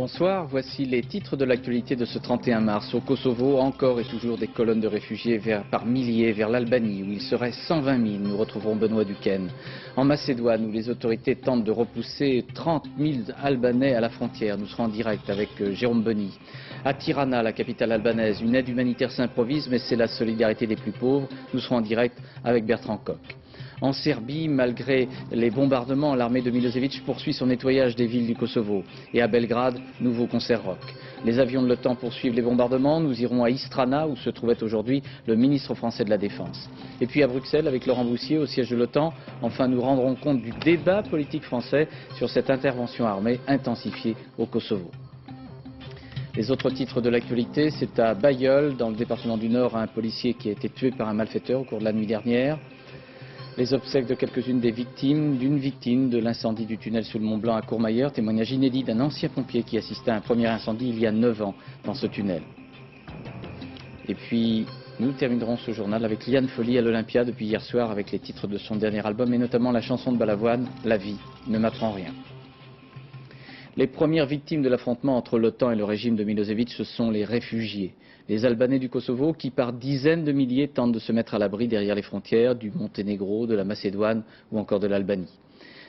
Bonsoir, voici les titres de l'actualité de ce 31 mars. Au Kosovo, encore et toujours des colonnes de réfugiés par milliers vers l'Albanie, où il serait 120 000. Nous retrouverons Benoît Duquesne. En Macédoine, où les autorités tentent de repousser 30 000 Albanais à la frontière. Nous serons en direct avec Jérôme Boni. À Tirana, la capitale albanaise, une aide humanitaire s'improvise, mais c'est la solidarité des plus pauvres. Nous serons en direct avec Bertrand Koch. En Serbie, malgré les bombardements, l'armée de Milosevic poursuit son nettoyage des villes du Kosovo. Et à Belgrade, nouveau concert rock. Les avions de l'OTAN poursuivent les bombardements. Nous irons à Istrana, où se trouvait aujourd'hui le ministre français de la Défense. Et puis à Bruxelles, avec Laurent Boussier, au siège de l'OTAN, enfin nous rendrons compte du débat politique français sur cette intervention armée intensifiée au Kosovo. Les autres titres de l'actualité, c'est à Bailleul, dans le département du Nord, un policier qui a été tué par un malfaiteur au cours de la nuit dernière. Les obsèques de quelques-unes des victimes, d'une victime de l'incendie du tunnel sous le Mont Blanc à Courmayeur, témoignage inédit d'un ancien pompier qui assistait à un premier incendie il y a 9 ans dans ce tunnel. Et puis, nous terminerons ce journal avec Liane Folly à l'Olympia depuis hier soir avec les titres de son dernier album et notamment la chanson de Balavoine, La vie ne m'apprend rien. Les premières victimes de l'affrontement entre l'OTAN et le régime de Milosevic, ce sont les réfugiés. Les Albanais du Kosovo qui, par dizaines de milliers, tentent de se mettre à l'abri derrière les frontières du Monténégro, de la Macédoine ou encore de l'Albanie.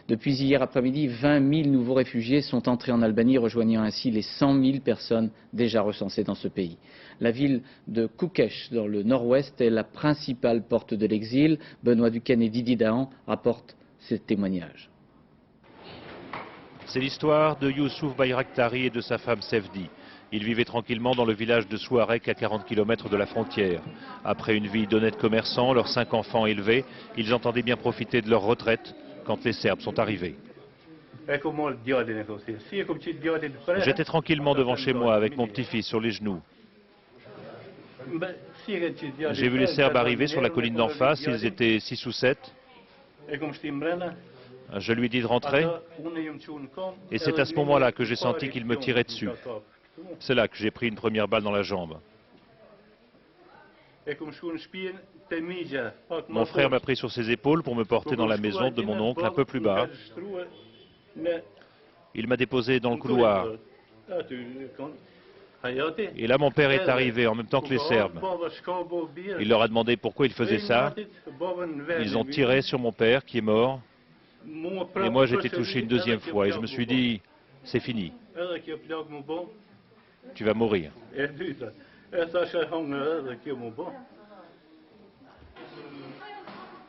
Depuis hier après-midi, 20 000 nouveaux réfugiés sont entrés en Albanie, rejoignant ainsi les 100 000 personnes déjà recensées dans ce pays. La ville de Kukës, dans le nord-ouest, est la principale porte de l'exil. Benoît Duquesne et Didier Dahan rapportent ces témoignages. C'est l'histoire de Youssouf Bayraktari et de sa femme Sevdi. Ils vivaient tranquillement dans le village de Souarek à 40 km de la frontière. Après une vie d'honnêtes commerçants, leurs 5 enfants élevés, ils entendaient bien profiter de leur retraite quand les Serbes sont arrivés. J'étais tranquillement devant chez moi avec mon petit-fils sur les genoux. J'ai vu les Serbes arriver sur la colline d'en face, ils étaient 6 ou 7. Je lui ai dit de rentrer et c'est à ce moment-là que j'ai senti qu'il me tirait dessus. C'est là que j'ai pris une première balle dans la jambe. Mon frère m'a pris sur ses épaules pour me porter dans la maison de mon oncle un peu plus bas. Il m'a déposé dans le couloir. Et là, mon père est arrivé en même temps que les Serbes. Il leur a demandé pourquoi ils faisaient ça. Ils ont tiré sur mon père qui est mort. Et moi, j'ai été touché une deuxième fois et je me suis dit, c'est fini. Tu vas mourir.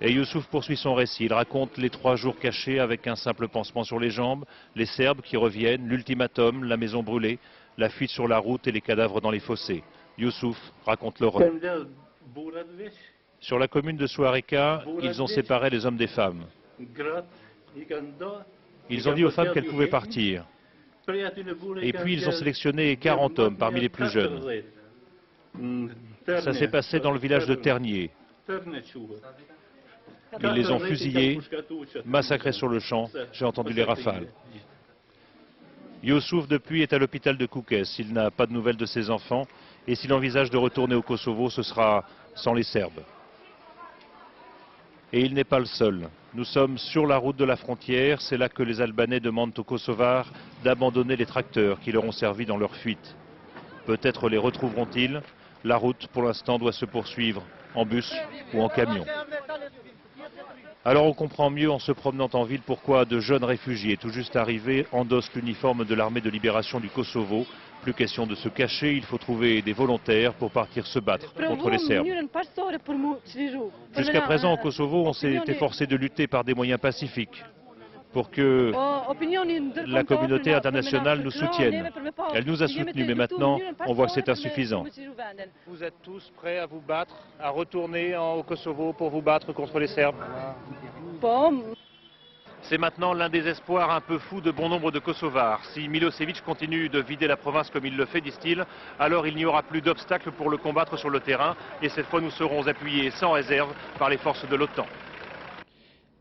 Et Youssouf poursuit son récit. Il raconte les 3 jours cachés avec un simple pansement sur les jambes, les Serbes qui reviennent, l'ultimatum, la maison brûlée, la fuite sur la route et les cadavres dans les fossés. Youssouf raconte l'horreur. Sur la commune de Souareka, ils ont séparé les hommes des femmes. Ils ont dit aux femmes qu'elles pouvaient partir. Et puis ils ont sélectionné 40 hommes parmi les plus jeunes. Ça s'est passé dans le village de Ternier. Ils les ont fusillés, massacrés sur le champ. J'ai entendu les rafales. Youssouf, depuis, est à l'hôpital de Kukës. Il n'a pas de nouvelles de ses enfants. Et s'il envisage de retourner au Kosovo, ce sera sans les Serbes. Et il n'est pas le seul. Nous sommes sur la route de la frontière. C'est là que les Albanais demandent aux Kosovars d'abandonner les tracteurs qui leur ont servi dans leur fuite. Peut-être les retrouveront-ils. La route, pour l'instant, doit se poursuivre en bus ou en camion. Alors on comprend mieux en se promenant en ville pourquoi de jeunes réfugiés tout juste arrivés endossent l'uniforme de l'armée de libération du Kosovo. Plus question de se cacher, il faut trouver des volontaires pour partir se battre contre les Serbes. Jusqu'à présent au Kosovo, on s'est efforcé de lutter par des moyens pacifiques pour que la communauté internationale nous soutienne. Elle nous a soutenus, mais maintenant on voit que c'est insuffisant. Vous êtes tous prêts à vous battre, à retourner au Kosovo pour vous battre contre les Serbes? C'est maintenant l'un des espoirs un peu fous de bon nombre de Kosovars. Si Milosevic continue de vider la province comme il le fait, disent-ils, alors il n'y aura plus d'obstacles pour le combattre sur le terrain. Et cette fois, nous serons appuyés sans réserve par les forces de l'OTAN.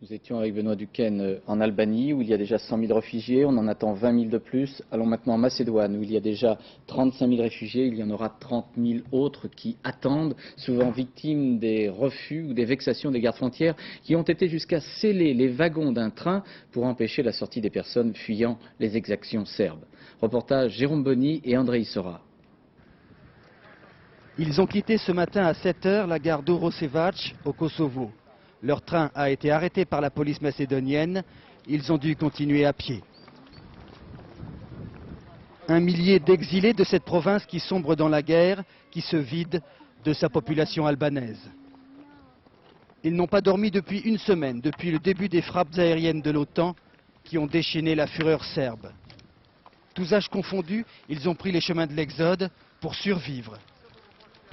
Nous étions avec Benoît Duquesne en Albanie, où il y a déjà 100 000 réfugiés. On en attend 20 000 de plus. Allons maintenant en Macédoine, où il y a déjà 35 000 réfugiés. Il y en aura 30 000 autres qui attendent, souvent victimes des refus ou des vexations des gardes-frontières, qui ont été jusqu'à sceller les wagons d'un train pour empêcher la sortie des personnes fuyant les exactions serbes. Reportage Jérôme Bonny et André Issora. Ils ont quitté ce matin à 7 h la gare d'Orosevac au Kosovo. Leur train a été arrêté par la police macédonienne. Ils ont dû continuer à pied. Un millier d'exilés de cette province qui sombre dans la guerre, qui se vide de sa population albanaise. Ils n'ont pas dormi depuis une semaine, depuis le début des frappes aériennes de l'OTAN qui ont déchaîné la fureur serbe. Tous âges confondus, ils ont pris les chemins de l'exode pour survivre.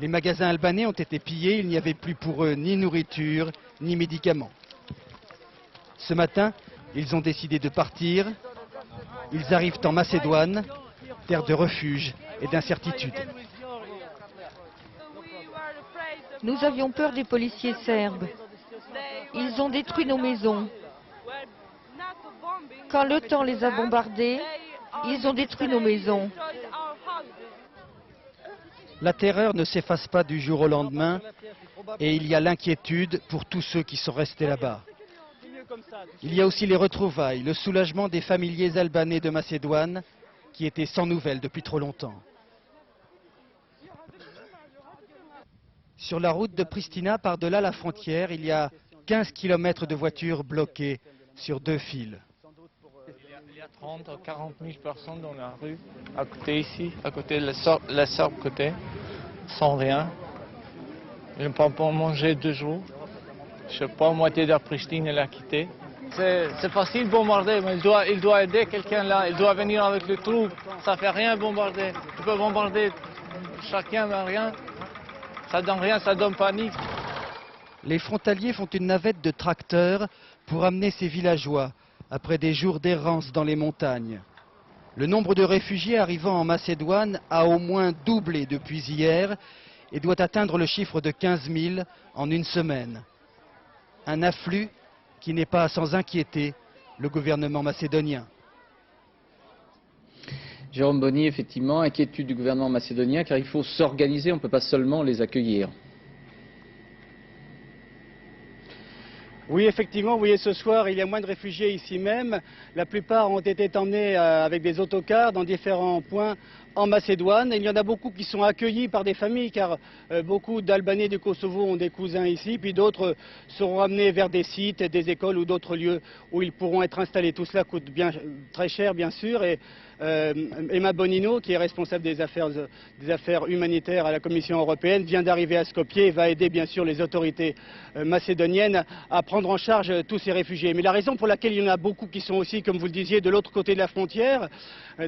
Les magasins albanais ont été pillés, il n'y avait plus pour eux ni nourriture, ni médicaments. Ce matin, ils ont décidé de partir. Ils arrivent en Macédoine, terre de refuge et d'incertitude. Nous avions peur des policiers serbes. Ils ont détruit nos maisons. Quand l'OTAN les a bombardés, ils ont détruit nos maisons. La terreur ne s'efface pas du jour au lendemain et il y a l'inquiétude pour tous ceux qui sont restés là-bas. Il y a aussi les retrouvailles, le soulagement des familiers albanais de Macédoine qui étaient sans nouvelles depuis trop longtemps. Sur la route de Pristina, par-delà la frontière, il y a 15 km de voitures bloquées sur 2 fils. Il y a 30 à 40 000 personnes dans la rue, à côté ici, à côté de la Serbe côté, sans rien. Ils n'ont pas mangé 2 jours. Je sais pas, moitié de la Pristina elle a quitté. C'est facile de bombarder, mais il doit aider quelqu'un là, il doit venir avec les troupes. Ça fait rien bombarder. Tu peux bombarder chacun, mais rien. Ça donne rien, ça donne panique. Les frontaliers font une navette de tracteurs pour amener ces villageois après des jours d'errance dans les montagnes. Le nombre de réfugiés arrivant en Macédoine a au moins doublé depuis hier et doit atteindre le chiffre de 15 000 en une semaine. Un afflux qui n'est pas sans inquiéter le gouvernement macédonien. Jérôme Bonny, effectivement, inquiétude du gouvernement macédonien, car il faut s'organiser, on ne peut pas seulement les accueillir. Oui, effectivement, vous voyez, ce soir, il y a moins de réfugiés ici même. La plupart ont été emmenés avec des autocars dans différents points en Macédoine. Il y en a beaucoup qui sont accueillis par des familles, car beaucoup d'Albanais du Kosovo ont des cousins ici, puis d'autres seront amenés vers des sites, des écoles ou d'autres lieux où ils pourront être installés. Tout cela coûte très cher, bien sûr, et Emma Bonino, qui est responsable des affaires humanitaires à la Commission européenne, vient d'arriver à Skopje et va aider bien sûr les autorités macédoniennes à prendre en charge tous ces réfugiés. Mais la raison pour laquelle il y en a beaucoup qui sont aussi, comme vous le disiez, de l'autre côté de la frontière,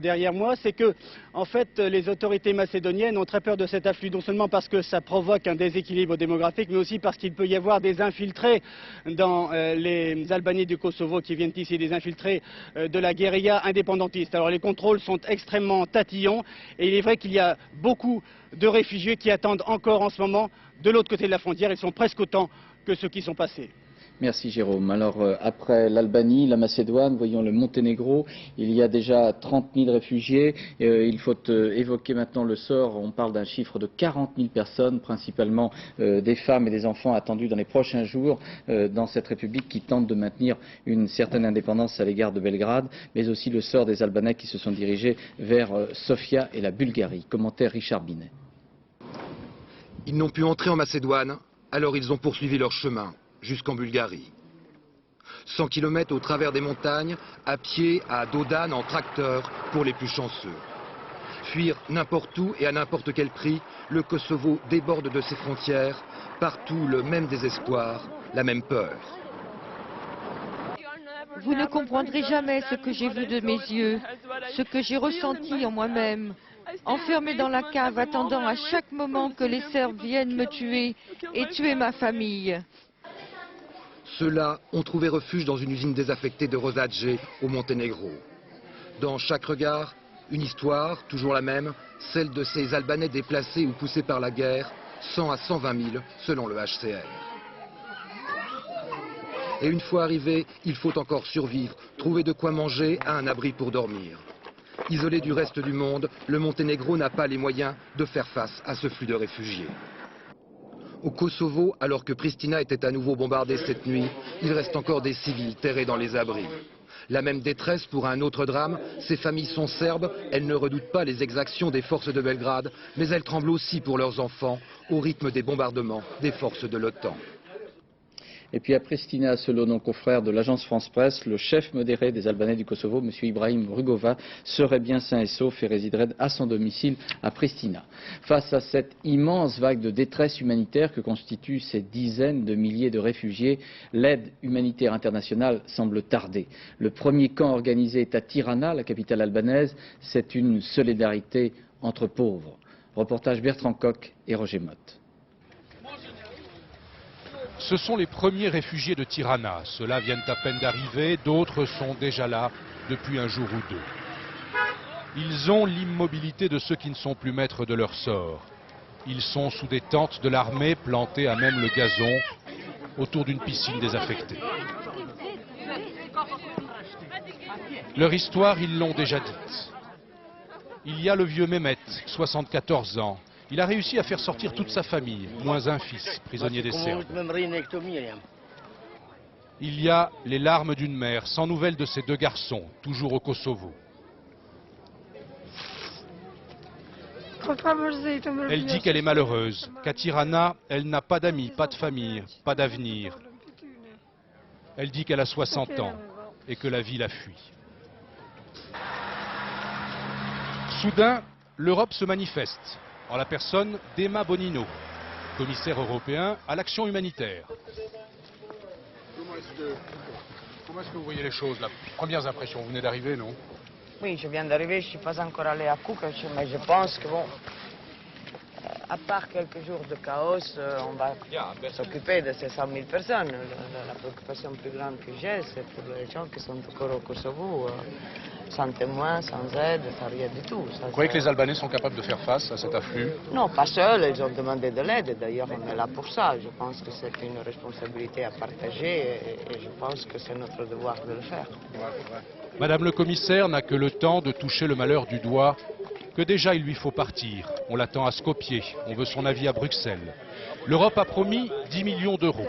derrière moi, c'est que, en fait, les autorités macédoniennes ont très peur de cet afflux, non seulement parce que ça provoque un déséquilibre démographique, mais aussi parce qu'il peut y avoir des infiltrés dans les Albanais du Kosovo qui viennent ici, des infiltrés de la guérilla indépendantiste. Alors les contrôles sont extrêmement tatillons et il est vrai qu'il y a beaucoup de réfugiés qui attendent encore en ce moment de l'autre côté de la frontière. Ils sont presque autant que ceux qui sont passés. Merci Jérôme. Alors après l'Albanie, la Macédoine, voyons le Monténégro, il y a déjà 30 000 réfugiés. Il faut évoquer maintenant le sort, on parle d'un chiffre de 40 000 personnes, principalement des femmes et des enfants attendus dans les prochains jours dans cette république qui tente de maintenir une certaine indépendance à l'égard de Belgrade, mais aussi le sort des Albanais qui se sont dirigés vers Sofia et la Bulgarie. Commentaire Richard Binet. Ils n'ont pu entrer en Macédoine, alors ils ont poursuivi leur chemin jusqu'en Bulgarie. 100 km au travers des montagnes, à pied, à dos d'âne, en tracteur, pour les plus chanceux. Fuir n'importe où et à n'importe quel prix, le Kosovo déborde de ses frontières, partout le même désespoir, la même peur. Vous ne comprendrez jamais ce que j'ai vu de mes yeux, ce que j'ai ressenti en moi-même. Enfermé dans la cave, attendant à chaque moment que les Serbes viennent me tuer et tuer ma famille. Ceux-là ont trouvé refuge dans une usine désaffectée de Rosadje au Monténégro. Dans chaque regard, une histoire, toujours la même, celle de ces Albanais déplacés ou poussés par la guerre, 100 à 120 000 selon le HCR. Et une fois arrivés, il faut encore survivre, trouver de quoi manger, un abri pour dormir. Isolé du reste du monde, le Monténégro n'a pas les moyens de faire face à ce flux de réfugiés. Au Kosovo, alors que Pristina était à nouveau bombardée cette nuit, il reste encore des civils terrés dans les abris. La même détresse pour un autre drame, ces familles sont serbes, elles ne redoutent pas les exactions des forces de Belgrade, mais elles tremblent aussi pour leurs enfants, au rythme des bombardements des forces de l'OTAN. Et puis à Pristina, selon nos confrères de l'agence France-Presse, le chef modéré des Albanais du Kosovo, M. Ibrahim Rugova, serait bien sain et sauf et résiderait à son domicile à Pristina. Face à cette immense vague de détresse humanitaire que constituent ces dizaines de milliers de réfugiés, l'aide humanitaire internationale semble tarder. Le premier camp organisé est à Tirana, la capitale albanaise. C'est une solidarité entre pauvres. Reportage Bertrand Coq et Roger Motte. Ce sont les premiers réfugiés de Tirana. Ceux-là viennent à peine d'arriver, d'autres sont déjà là depuis un jour ou deux. Ils ont l'immobilité de ceux qui ne sont plus maîtres de leur sort. Ils sont sous des tentes de l'armée plantées à même le gazon, autour d'une piscine désaffectée. Leur histoire, ils l'ont déjà dite. Il y a le vieux Mehmet, 74 ans. Il a réussi à faire sortir toute sa famille, moins un fils, prisonnier des Serbes. Il y a les larmes d'une mère, sans nouvelles de ses deux garçons, toujours au Kosovo. Elle dit qu'elle est malheureuse, qu'à Tirana, elle n'a pas d'amis, pas de famille, pas d'avenir. Elle dit qu'elle a 60 ans et que la vie la fuit. Soudain, l'Europe se manifeste, en la personne d'Emma Bonino, commissaire européen à l'action humanitaire. Comment est-ce que vous voyez les choses, là? Premières impressions, vous venez d'arriver, non? Oui, je viens d'arriver, je ne suis pas encore allé à Kukac, mais je pense que bon, à part quelques jours de chaos, on va s'occuper de ces 100 000 personnes. La préoccupation plus grande que j'ai, c'est pour les gens qui sont encore au Kosovo, sans témoins, sans aide, sans rien du tout. Vous croyez que les Albanais sont capables de faire face à cet afflux? Non, pas seuls, ils ont demandé de l'aide, d'ailleurs on est là pour ça. Je pense que c'est une responsabilité à partager et je pense que c'est notre devoir de le faire. Madame le commissaire n'a que le temps de toucher le malheur du doigt, que déjà il lui faut partir. On l'attend à Skopje, on veut son avis à Bruxelles. L'Europe a promis 10 millions d'euros.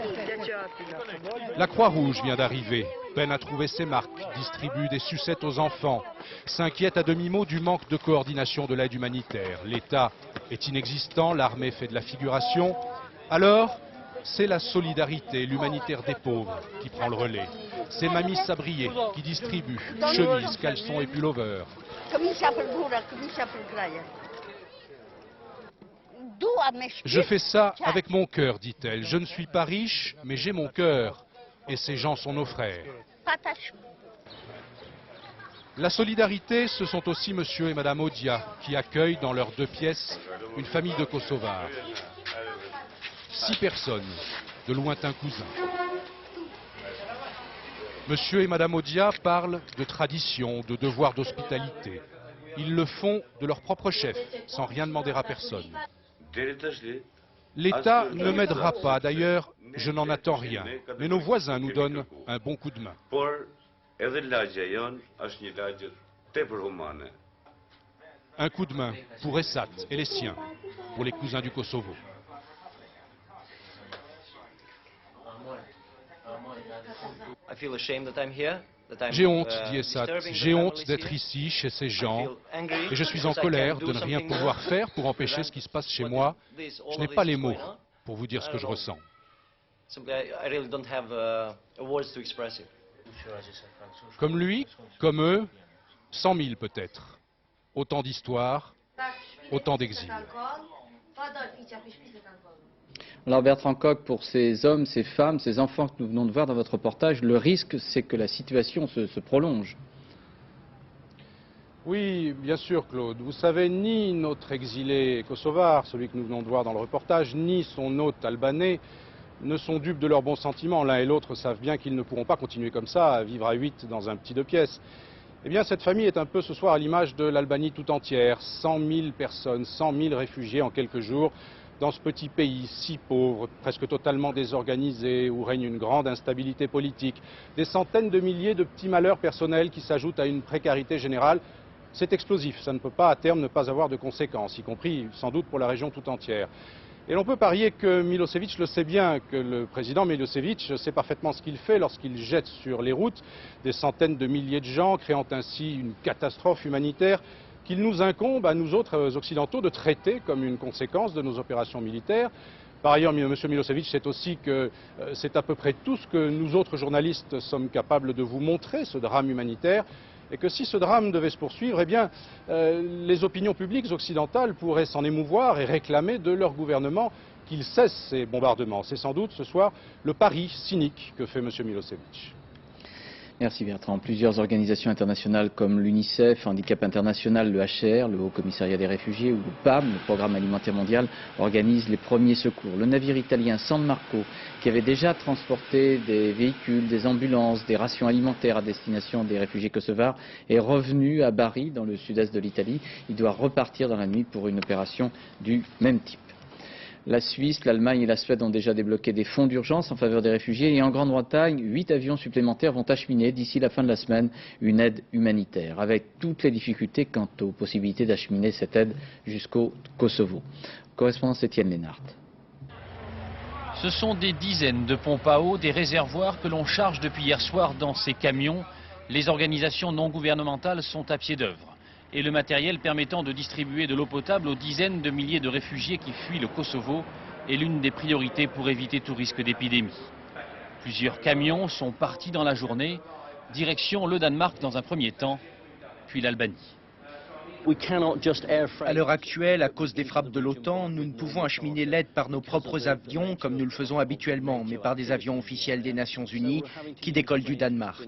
La Croix-Rouge vient d'arriver, peine à trouver ses marques, distribue des sucettes aux enfants, s'inquiète à demi-mot du manque de coordination de l'aide humanitaire. L'État est inexistant, l'armée fait de la figuration. Alors, c'est la solidarité, l'humanitaire des pauvres qui prend le relais. C'est Mamie Sabrié qui distribue chemises, caleçons et pullovers. Je fais ça avec mon cœur, dit-elle. Je ne suis pas riche, mais j'ai mon cœur. Et ces gens sont nos frères. La solidarité, ce sont aussi monsieur et madame Odia, qui accueillent dans leurs 2 pièces une famille de Kosovars. 6 personnes, de lointains cousins. Monsieur et madame Odia parlent de tradition, de devoir d'hospitalité. Ils le font de leur propre chef, sans rien demander à personne. L'État ne m'aidera pas, d'ailleurs, je n'en attends rien. Mais nos voisins nous donnent un bon coup de main. Un coup de main pour Esat et les siens, pour les cousins du Kosovo. J'ai honte, dit Esat, j'ai honte d'être ici, chez ces gens, et je suis en colère de ne rien pouvoir faire pour empêcher ce qui se passe chez moi. Je n'ai pas les mots pour vous dire ce que je ressens. Comme lui, comme eux, 100 000 peut-être. Autant d'histoires, autant d'exil. Alors Bertrand Coq, pour ces hommes, ces femmes, ces enfants que nous venons de voir dans votre reportage, le risque, c'est que la situation se prolonge. Oui, bien sûr, Claude. Vous savez, ni notre exilé kosovar, celui que nous venons de voir dans le reportage, ni son hôte albanais ne sont dupes de leurs bons sentiments. L'un et l'autre savent bien qu'ils ne pourront pas continuer comme ça, à vivre à 8 dans un petit 2 pièces. Eh bien, cette famille est un peu ce soir à l'image de l'Albanie tout entière. 100 000 personnes, 100 000 réfugiés en quelques jours. dans ce petit pays si pauvre, presque totalement désorganisé, où règne une grande instabilité politique, des centaines de milliers de petits malheurs personnels qui s'ajoutent à une précarité générale, c'est explosif. Ça ne peut pas à terme ne pas avoir de conséquences, y compris sans doute pour la région tout entière. Et l'on peut parier que Milosevic le sait bien, que le président Milosevic sait parfaitement ce qu'il fait lorsqu'il jette sur les routes des centaines de milliers de gens, créant ainsi une catastrophe humanitaire qu'il nous incombe, à nous autres occidentaux, de traiter comme une conséquence de nos opérations militaires. Par ailleurs, M. Milosevic sait aussi que c'est à peu près tout ce que nous autres journalistes sommes capables de vous montrer, ce drame humanitaire, et que si ce drame devait se poursuivre, eh bien, les opinions publiques occidentales pourraient s'en émouvoir et réclamer de leur gouvernement qu'il cesse ces bombardements. C'est sans doute ce soir le pari cynique que fait M. Milosevic. Merci Bertrand. Plusieurs organisations internationales comme l'UNICEF, Handicap International, le HCR, le Haut Commissariat des réfugiés ou le PAM, le Programme alimentaire mondial, organisent les premiers secours. Le navire italien San Marco, qui avait déjà transporté des véhicules, des ambulances, des rations alimentaires à destination des réfugiés kosovars, est revenu à Bari, dans le sud-est de l'Italie. Il doit repartir dans la nuit pour une opération du même type. La Suisse, l'Allemagne et la Suède ont déjà débloqué des fonds d'urgence en faveur des réfugiés et en Grande-Bretagne, 8 avions supplémentaires vont acheminer d'ici la fin de la semaine une aide humanitaire, avec toutes les difficultés quant aux possibilités d'acheminer cette aide jusqu'au Kosovo. Correspondance Étienne Lénart. Ce sont des dizaines de pompes à eau, des réservoirs que l'on charge depuis hier soir dans ces camions. Les organisations non gouvernementales sont à pied d'œuvre. Et le matériel permettant de distribuer de l'eau potable aux dizaines de milliers de réfugiés qui fuient le Kosovo est l'une des priorités pour éviter tout risque d'épidémie. Plusieurs camions sont partis dans la journée, direction le Danemark dans un premier temps, puis l'Albanie. À l'heure actuelle, à cause des frappes de l'OTAN, nous ne pouvons acheminer l'aide par nos propres avions comme nous le faisons habituellement, mais par des avions officiels des Nations Unies qui décollent du Danemark.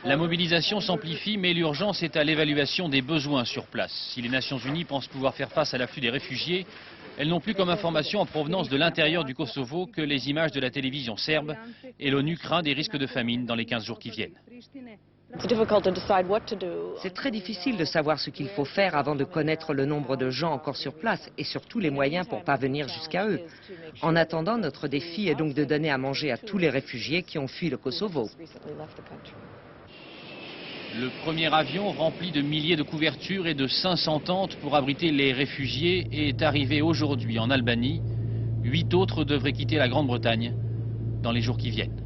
La mobilisation s'amplifie, mais l'urgence est à l'évaluation des besoins sur place. Si les Nations Unies pensent pouvoir faire face à l'afflux des réfugiés, elles n'ont plus comme information en provenance de l'intérieur du Kosovo que les images de la télévision serbe, et l'ONU craint des risques de famine dans les 15 jours qui viennent. C'est très difficile de savoir ce qu'il faut faire avant de connaître le nombre de gens encore sur place et surtout les moyens pour parvenir jusqu'à eux. En attendant, notre défi est donc de donner à manger à tous les réfugiés qui ont fui le Kosovo. Le premier avion rempli de milliers de couvertures et de 500 tentes pour abriter les réfugiés est arrivé aujourd'hui en Albanie. 8 autres devraient quitter la Grande-Bretagne dans les jours qui viennent.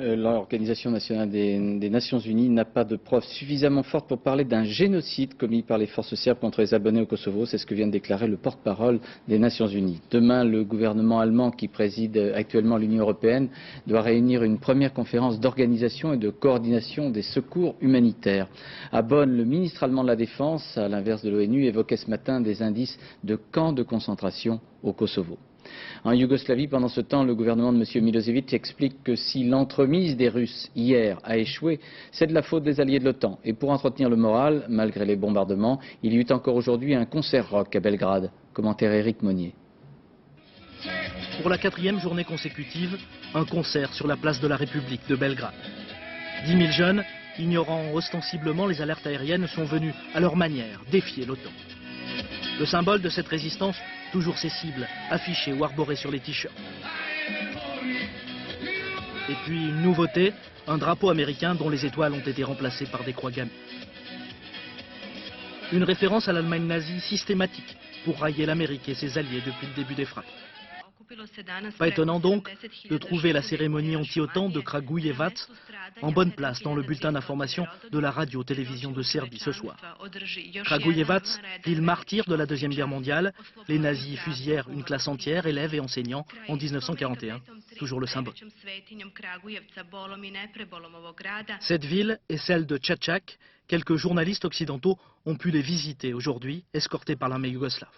L'Organisation nationale des Nations Unies n'a pas de preuves suffisamment fortes pour parler d'un génocide commis par les forces serbes contre les Albanais au Kosovo. C'est ce que vient de déclarer le porte-parole des Nations Unies. Demain, le gouvernement allemand qui préside actuellement l'Union européenne doit réunir une première conférence d'organisation et de coordination des secours humanitaires. À Bonn, le ministre allemand de la Défense, à l'inverse de l'ONU, évoquait ce matin des indices de camps de concentration au Kosovo. En Yougoslavie, pendant ce temps, le gouvernement de M. Milosevic explique que si l'entremise des Russes hier a échoué, c'est de la faute des alliés de l'OTAN. Et pour entretenir le moral, malgré les bombardements, il y eut encore aujourd'hui un concert rock à Belgrade. Commentaire Éric Monnier. Pour la 4e journée consécutive, un concert sur la place de la République de Belgrade. 10 000 jeunes, ignorant ostensiblement les alertes aériennes, sont venus, à leur manière, défier l'OTAN. Le symbole de cette résistance, toujours ces cibles, affichées ou arborées sur les t-shirts. Et puis une nouveauté, un drapeau américain dont les étoiles ont été remplacées par des croix gammées. Une référence à l'Allemagne nazie systématique pour railler l'Amérique et ses alliés depuis le début des frappes. Pas étonnant donc de trouver la cérémonie anti-OTAN de Kragujevac en bonne place dans le bulletin d'information de la radio-télévision de Serbie ce soir. Kragujevac, ville martyre de la Deuxième Guerre mondiale, les nazis fusillèrent une classe entière, élèves et enseignants, en 1941, toujours le symbole. Cette ville est celle de Čačak. Quelques journalistes occidentaux ont pu les visiter aujourd'hui, escortés par l'armée yougoslave.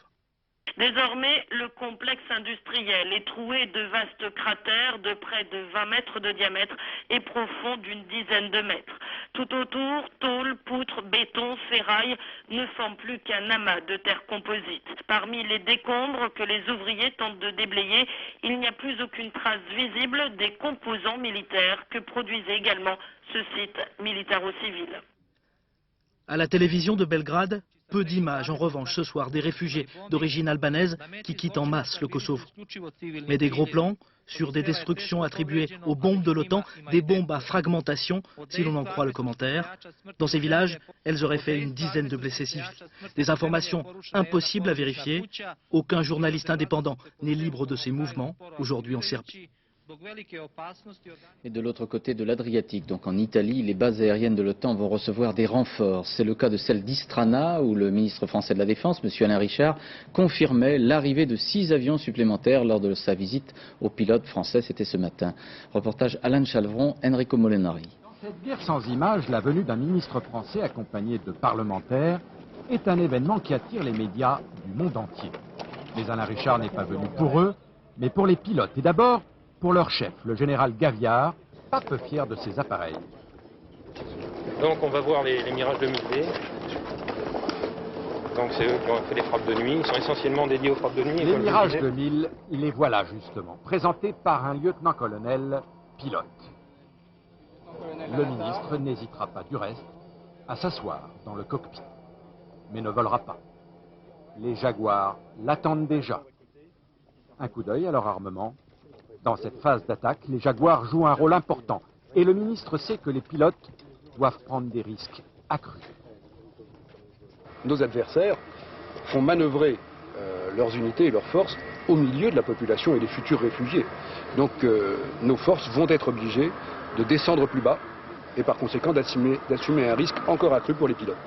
Désormais, le complexe industriel est troué de vastes cratères de près de 20 mètres de diamètre et profond d'une dizaine de mètres. Tout autour, tôles, poutres, béton, ferraille ne sont plus qu'un amas de terre composite. Parmi les décombres que les ouvriers tentent de déblayer, il n'y a plus aucune trace visible des composants militaires que produisait également ce site militaro-civil. À la télévision de Belgrade, Peu d'images, en revanche, ce soir, des réfugiés d'origine albanaise qui quittent en masse le Kosovo. Mais des gros plans sur des destructions attribuées aux bombes de l'OTAN, des bombes à fragmentation, si l'on en croit le commentaire. Dans ces villages, elles auraient fait une dizaine de blessés civils. Des informations impossibles à vérifier. Aucun journaliste indépendant n'est libre de ses mouvements, aujourd'hui en Serbie. Et de l'autre côté de l'Adriatique, donc en Italie, les bases aériennes de l'OTAN vont recevoir des renforts. C'est le cas de celle d'Istrana, où le ministre français de la Défense, M. Alain Richard, confirmait l'arrivée de 6 avions supplémentaires lors de sa visite aux pilotes français. C'était ce matin. Reportage Alain Chalvron, Enrico Molinari. Dans cette guerre sans image, la venue d'un ministre français accompagné de parlementaires est un événement qui attire les médias du monde entier. Mais Alain Richard n'est pas venu pour eux, mais pour les pilotes. Et d'abord, pour leur chef, le général Gaviard, pas peu fier de ses appareils. Donc on va voir les Mirage 2000D. Donc c'est eux qui ont fait les frappes de nuit. Ils sont essentiellement dédiés aux frappes de nuit. Les Mirage 2000, les voilà justement, présentés par un lieutenant-colonel pilote. Le ministre n'hésitera pas du reste à s'asseoir dans le cockpit, mais ne volera pas. Les Jaguars l'attendent déjà. Un coup d'œil à leur armement. Dans cette phase d'attaque, les Jaguars jouent un rôle important et le ministre sait que les pilotes doivent prendre des risques accrus. Nos adversaires font manœuvrer leurs unités et leurs forces au milieu de la population et des futurs réfugiés. Donc nos forces vont être obligées de descendre plus bas et par conséquent d'assumer un risque encore accru pour les pilotes.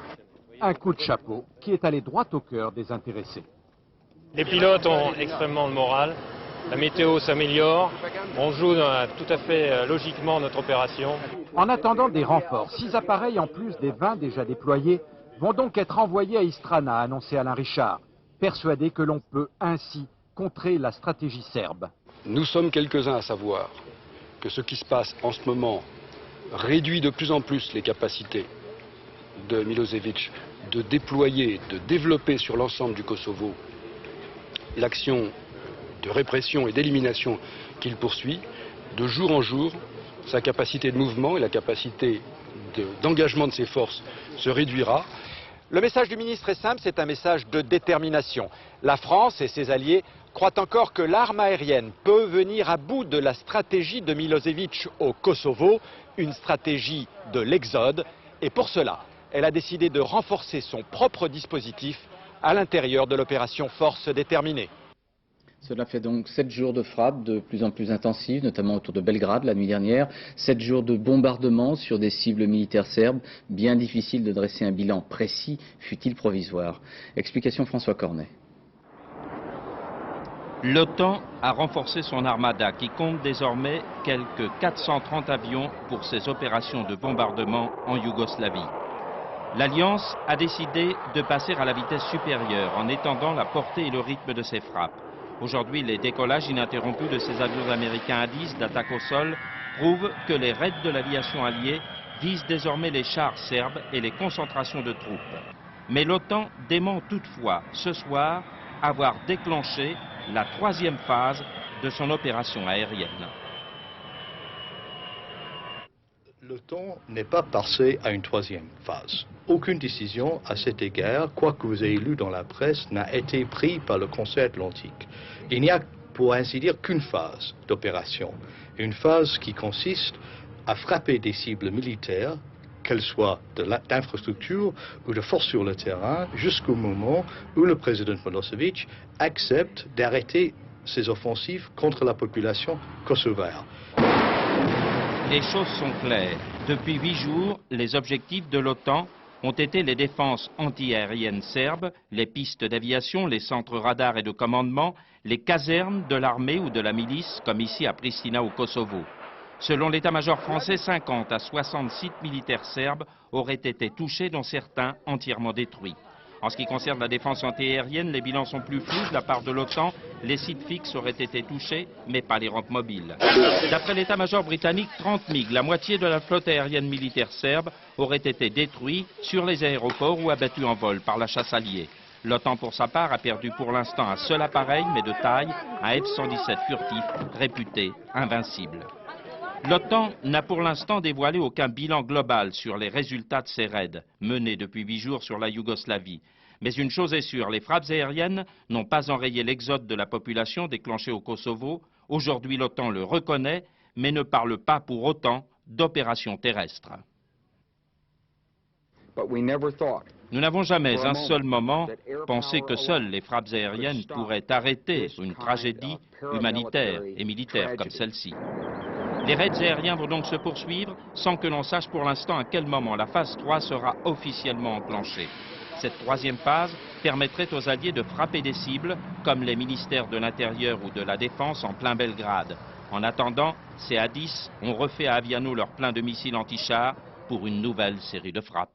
Un coup de chapeau qui est allé droit au cœur des intéressés. Les pilotes ont extrêmement le moral. La météo s'améliore, on joue tout à fait logiquement notre opération. En attendant des renforts, 6 appareils en plus des 20 déjà déployés vont donc être envoyés à Istrana, a annoncé Alain Richard, persuadé que l'on peut ainsi contrer la stratégie serbe. Nous sommes quelques-uns à savoir que ce qui se passe en ce moment réduit de plus en plus les capacités de Milosevic de déployer, de développer sur l'ensemble du Kosovo l'action de répression et d'élimination qu'il poursuit. De jour en jour, sa capacité de mouvement et la capacité d'engagement de ses forces se réduira. Le message du ministre est simple, c'est un message de détermination. La France et ses alliés croient encore que l'arme aérienne peut venir à bout de la stratégie de Milosevic au Kosovo, une stratégie de l'exode. Et pour cela, elle a décidé de renforcer son propre dispositif à l'intérieur de l'opération Force déterminée. Cela fait donc 7 jours de frappes de plus en plus intensives, notamment autour de Belgrade la nuit dernière. 7 jours de bombardements sur des cibles militaires serbes. Bien difficile de dresser un bilan précis, fût-il provisoire. Explication François Cornet. L'OTAN a renforcé son armada qui compte désormais quelques 430 avions pour ses opérations de bombardement en Yougoslavie. L'Alliance a décidé de passer à la vitesse supérieure en étendant la portée et le rythme de ses frappes. Aujourd'hui, les décollages ininterrompus de ces avions américains A-10 d'attaque au sol prouvent que les raids de l'aviation alliée visent désormais les chars serbes et les concentrations de troupes. Mais l'OTAN dément toutefois ce soir avoir déclenché la 3e phase de son opération aérienne. L'OTAN n'est pas passé à une 3e phase. Aucune décision à cet égard, quoi que vous ayez lu dans la presse, n'a été prise par le Conseil atlantique. Il n'y a, pour ainsi dire, qu'une phase d'opération. Une phase qui consiste à frapper des cibles militaires, qu'elles soient d'infrastructures ou de forces sur le terrain, jusqu'au moment où le président Milosevic accepte d'arrêter ses offensives contre la population kosovare. Les choses sont claires. Depuis 8 jours, les objectifs de l'OTAN ont été les défenses antiaériennes serbes, les pistes d'aviation, les centres radars et de commandement, les casernes de l'armée ou de la milice, comme ici à Pristina au Kosovo. Selon l'état-major français, 50 à 60 sites militaires serbes auraient été touchés, dont certains entièrement détruits. En ce qui concerne la défense antiaérienne, les bilans sont plus flous. De la part de l'OTAN, les sites fixes auraient été touchés, mais pas les rampes mobiles. D'après l'état-major britannique, 30 MiG, la moitié de la flotte aérienne militaire serbe, auraient été détruits sur les aéroports ou abattus en vol par la chasse alliée. L'OTAN, pour sa part, a perdu pour l'instant un seul appareil, mais de taille, un F-117 furtif, réputé invincible. L'OTAN n'a pour l'instant dévoilé aucun bilan global sur les résultats de ses raids, menés depuis 8 jours sur la Yougoslavie. Mais une chose est sûre, les frappes aériennes n'ont pas enrayé l'exode de la population déclenché au Kosovo. Aujourd'hui, l'OTAN le reconnaît, mais ne parle pas pour autant d'opération terrestre. Nous n'avons jamais un seul moment pensé que seules les frappes aériennes pourraient arrêter une tragédie humanitaire et militaire comme celle-ci. Les raids aériens vont donc se poursuivre sans que l'on sache pour l'instant à quel moment la phase 3 sera officiellement enclenchée. Cette troisième phase permettrait aux Alliés de frapper des cibles comme les ministères de l'Intérieur ou de la Défense en plein Belgrade. En attendant, ces Hadis ont refait à Aviano leur plein de missiles anti-chars pour une nouvelle série de frappes.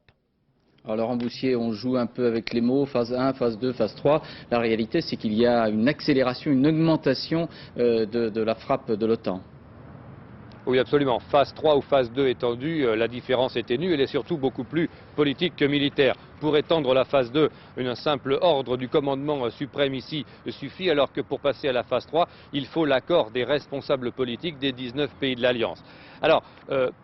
Alors Laurent Boussier, on joue un peu avec les mots, phase 1, phase 2, phase 3. La réalité, c'est qu'il y a une accélération, une augmentation de la frappe de l'OTAN. Oui, absolument. Phase 3 ou phase 2 étendue, la différence est ténue. Elle est surtout beaucoup plus politique que militaire. Pour étendre la phase 2, un simple ordre du commandement suprême ici suffit, alors que pour passer à la phase 3, il faut l'accord des responsables politiques des 19 pays de l'Alliance. Alors,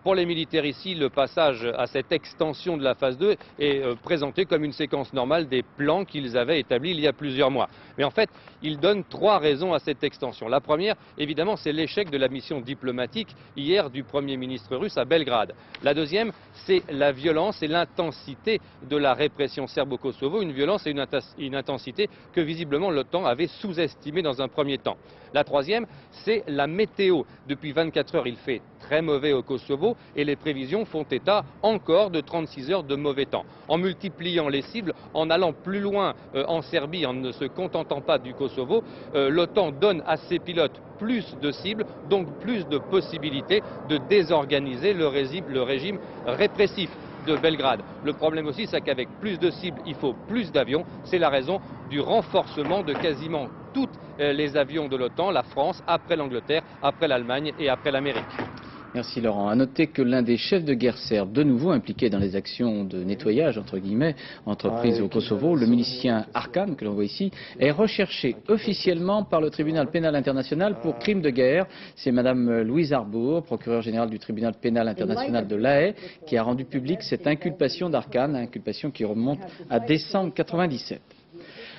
pour les militaires ici, le passage à cette extension de la phase 2 est présenté comme une séquence normale des plans qu'ils avaient établis il y a plusieurs mois. Mais en fait, ils donnent 3 raisons à cette extension. La première, évidemment, c'est l'échec de la mission diplomatique hier du Premier ministre russe à Belgrade. La deuxième, c'est la violence et l'intensité de la répression serbo-kosovo, une violence et une intensité que visiblement l'OTAN avait sous-estimée dans un premier temps. La troisième, c'est la météo. Depuis 24 heures, il fait très mauvais au Kosovo et les prévisions font état encore de 36 heures de mauvais temps. En multipliant les cibles, en allant plus loin en Serbie, en ne se contentant pas du Kosovo, l'OTAN donne à ses pilotes plus de cibles, donc plus de possibilités de désorganiser le régime répressif de Belgrade. Le problème aussi, c'est qu'avec plus de cibles, il faut plus d'avions. C'est la raison du renforcement de quasiment tous les avions de l'OTAN, la France, après l'Angleterre, après l'Allemagne et après l'Amérique. Merci Laurent. À noter que l'un des chefs de guerre serbes, de nouveau impliqué dans les actions de nettoyage, entre guillemets, entreprises au Kosovo, le milicien Arkan, que l'on voit ici, est recherché officiellement par le tribunal pénal international pour crimes de guerre. C'est Madame Louise Arbour, procureure générale du tribunal pénal international de La Haye, qui a rendu publique cette inculpation d'Arkan, inculpation qui remonte à décembre 1997.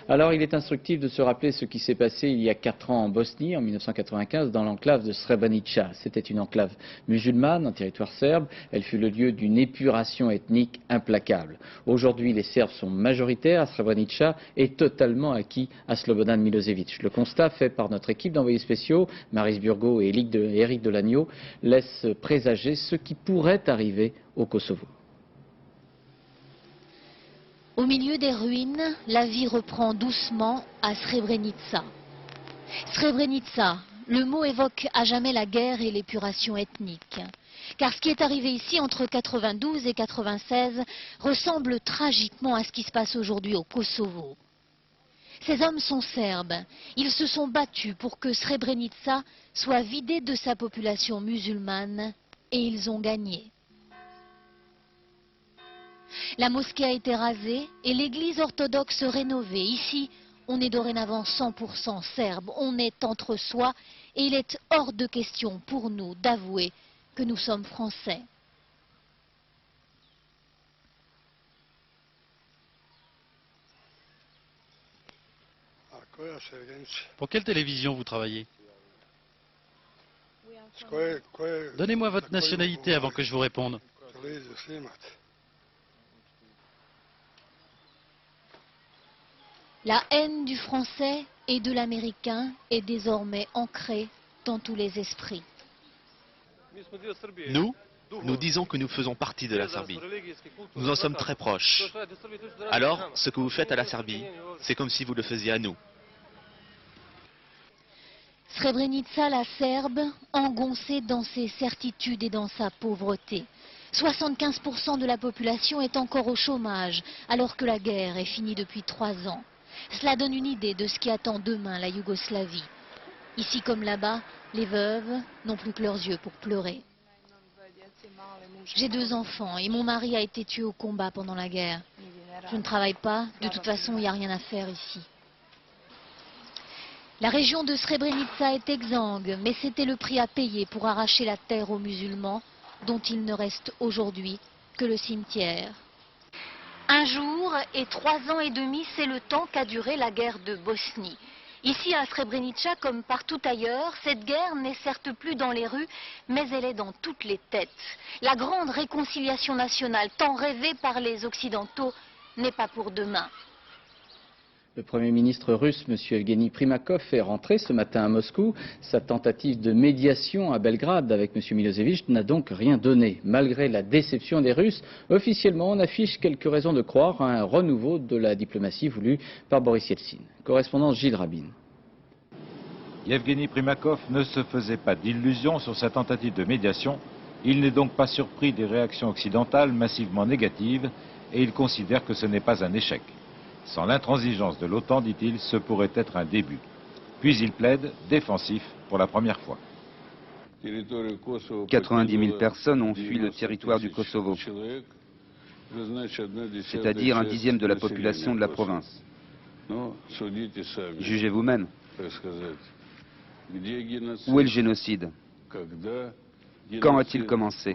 Alors, il est instructif de se rappeler ce qui s'est passé il y a 4 ans en Bosnie, en 1995, dans l'enclave de Srebrenica. C'était une enclave musulmane en territoire serbe. Elle fut le lieu d'une épuration ethnique implacable. Aujourd'hui, les Serbes sont majoritaires à Srebrenica et totalement acquis à Slobodan Milosevic. Le constat fait par notre équipe d'envoyés spéciaux, Maris Burgo et Éric Delagneau, laisse présager ce qui pourrait arriver au Kosovo. Au milieu des ruines, la vie reprend doucement à Srebrenica. Srebrenica, le mot évoque à jamais la guerre et l'épuration ethnique. Car ce qui est arrivé ici entre 92 et 96 ressemble tragiquement à ce qui se passe aujourd'hui au Kosovo. Ces hommes sont serbes. Ils se sont battus pour que Srebrenica soit vidée de sa population musulmane et ils ont gagné. La mosquée a été rasée et l'église orthodoxe rénovée. Ici, on est dorénavant 100% serbe, on est entre soi et il est hors de question pour nous d'avouer que nous sommes français. Pour quelle télévision vous travaillez? Donnez-moi votre nationalité avant que je vous réponde. La haine du français et de l'américain est désormais ancrée dans tous les esprits. Nous disons que nous faisons partie de la Serbie. Nous en sommes très proches. Alors, ce que vous faites à la Serbie, c'est comme si vous le faisiez à nous. Srebrenica, la Serbe, engoncée dans ses certitudes et dans sa pauvreté. 75% de la population est encore au chômage, alors que la guerre est finie depuis 3 ans. Cela donne une idée de ce qui attend demain la Yougoslavie. Ici comme là-bas, les veuves n'ont plus que leurs yeux pour pleurer. J'ai 2 enfants et mon mari a été tué au combat pendant la guerre. Je ne travaille pas, de toute façon il n'y a rien à faire ici. La région de Srebrenica est exsangue, mais c'était le prix à payer pour arracher la terre aux musulmans, dont il ne reste aujourd'hui que le cimetière. Un jour et 3 ans et demi, c'est le temps qu'a duré la guerre de Bosnie. Ici à Srebrenica, comme partout ailleurs, cette guerre n'est certes plus dans les rues, mais elle est dans toutes les têtes. La grande réconciliation nationale, tant rêvée par les Occidentaux, n'est pas pour demain. Le Premier ministre russe, M. Evgeny Primakov, est rentré ce matin à Moscou. Sa tentative de médiation à Belgrade avec M. Milosevic n'a donc rien donné. Malgré la déception des Russes, officiellement on affiche quelques raisons de croire à un renouveau de la diplomatie voulue par Boris Yeltsin. Correspondance Gilles Rabin. Evgeny Primakov ne se faisait pas d'illusions sur sa tentative de médiation. Il n'est donc pas surpris des réactions occidentales massivement négatives et il considère que ce n'est pas un échec. Sans l'intransigeance de l'OTAN, dit-il, ce pourrait être un début. Puis il plaide défensif pour la première fois. 90 000 personnes ont fui le territoire du Kosovo, c'est-à-dire un dixième de la population de la province. Jugez vous-même. Où est le génocide? Quand a-t-il commencé?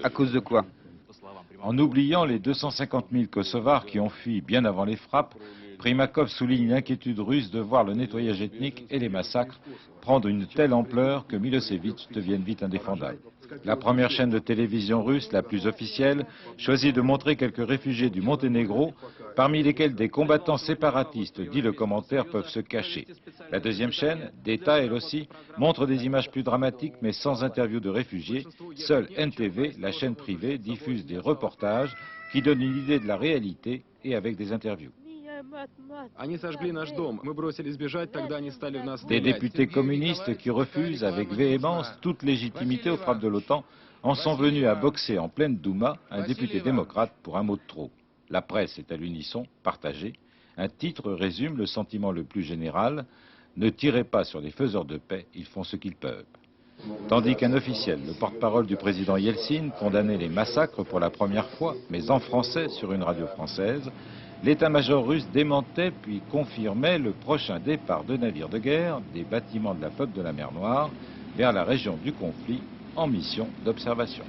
À cause de quoi? En oubliant les 250 000 Kosovars qui ont fui bien avant les frappes, Primakov souligne l'inquiétude russe de voir le nettoyage ethnique et les massacres prendre une telle ampleur que Milosevic devienne vite indéfendable. La première chaîne de télévision russe, la plus officielle, choisit de montrer quelques réfugiés du Monténégro, parmi lesquels des combattants séparatistes, dit le commentaire, peuvent se cacher. La deuxième chaîne, d'État elle aussi, montre des images plus dramatiques mais sans interview de réfugiés. Seule NTV, la chaîne privée, diffuse des reportages qui donnent une idée de la réalité et avec des interviews. Des députés communistes qui refusent avec véhémence toute légitimité aux frappes de l'OTAN en sont venus à boxer en pleine Douma un député démocrate pour un mot de trop. La presse est à l'unisson, partagée. Un titre résume le sentiment le plus général: ne tirez pas sur les faiseurs de paix, ils font ce qu'ils peuvent. Tandis qu'un officiel, le porte-parole du président Yeltsin, condamnait les massacres pour la première fois, mais en français sur une radio française, l'état-major russe démentait puis confirmait le prochain départ de navires de guerre des bâtiments de la flotte de la mer Noire vers la région du conflit en mission d'observation.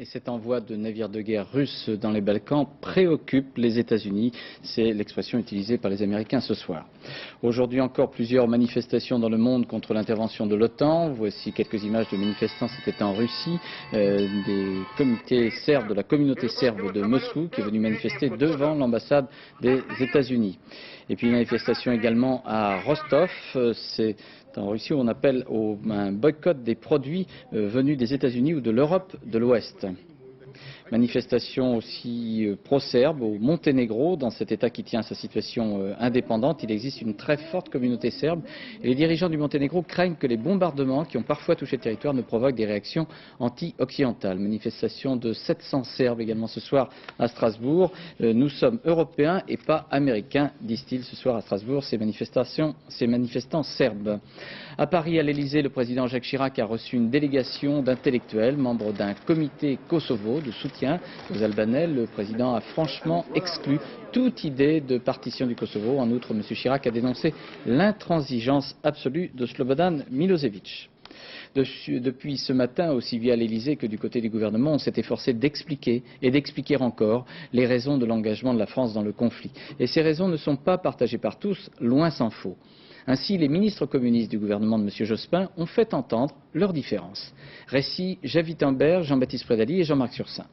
Et cet envoi de navires de guerre russes dans les Balkans préoccupe les États-Unis. C'est l'expression utilisée par les Américains ce soir. Aujourd'hui encore, plusieurs manifestations dans le monde contre l'intervention de l'OTAN. Voici quelques images de manifestants, c'était en Russie, des comités serbes, de la communauté serbe de Moscou qui est venue manifester devant l'ambassade des États-Unis. Et puis une manifestation également à Rostov, c'est en Russie où on appelle au boycott des produits venus des États-Unis ou de l'Europe de l'Ouest. Manifestation aussi pro-serbe au Monténégro, dans cet État qui tient sa situation indépendante. Il existe une très forte communauté serbe et les dirigeants du Monténégro craignent que les bombardements qui ont parfois touché le territoire ne provoquent des réactions anti-occidentales. Manifestation de 700 Serbes également ce soir à Strasbourg. Nous sommes européens et pas américains, disent-ils ce soir à Strasbourg, ces manifestants serbes. À Paris, à l'Elysée, le président Jacques Chirac a reçu une délégation d'intellectuels, membres d'un comité Kosovo de soutien aux Albanais. Le président a franchement exclu toute idée de partition du Kosovo. En outre, M. Chirac a dénoncé l'intransigeance absolue de Slobodan Milosevic. Depuis ce matin, aussi bien à l'Elysée que du côté du gouvernement, on s'est efforcé d'expliquer et d'expliquer encore les raisons de l'engagement de la France dans le conflit. Et ces raisons ne sont pas partagées par tous, loin s'en faut. Ainsi, les ministres communistes du gouvernement de M. Jospin ont fait entendre leurs différences. Récit Javis Tambert, Jean-Baptiste Prédali et Jean-Marc Sursin.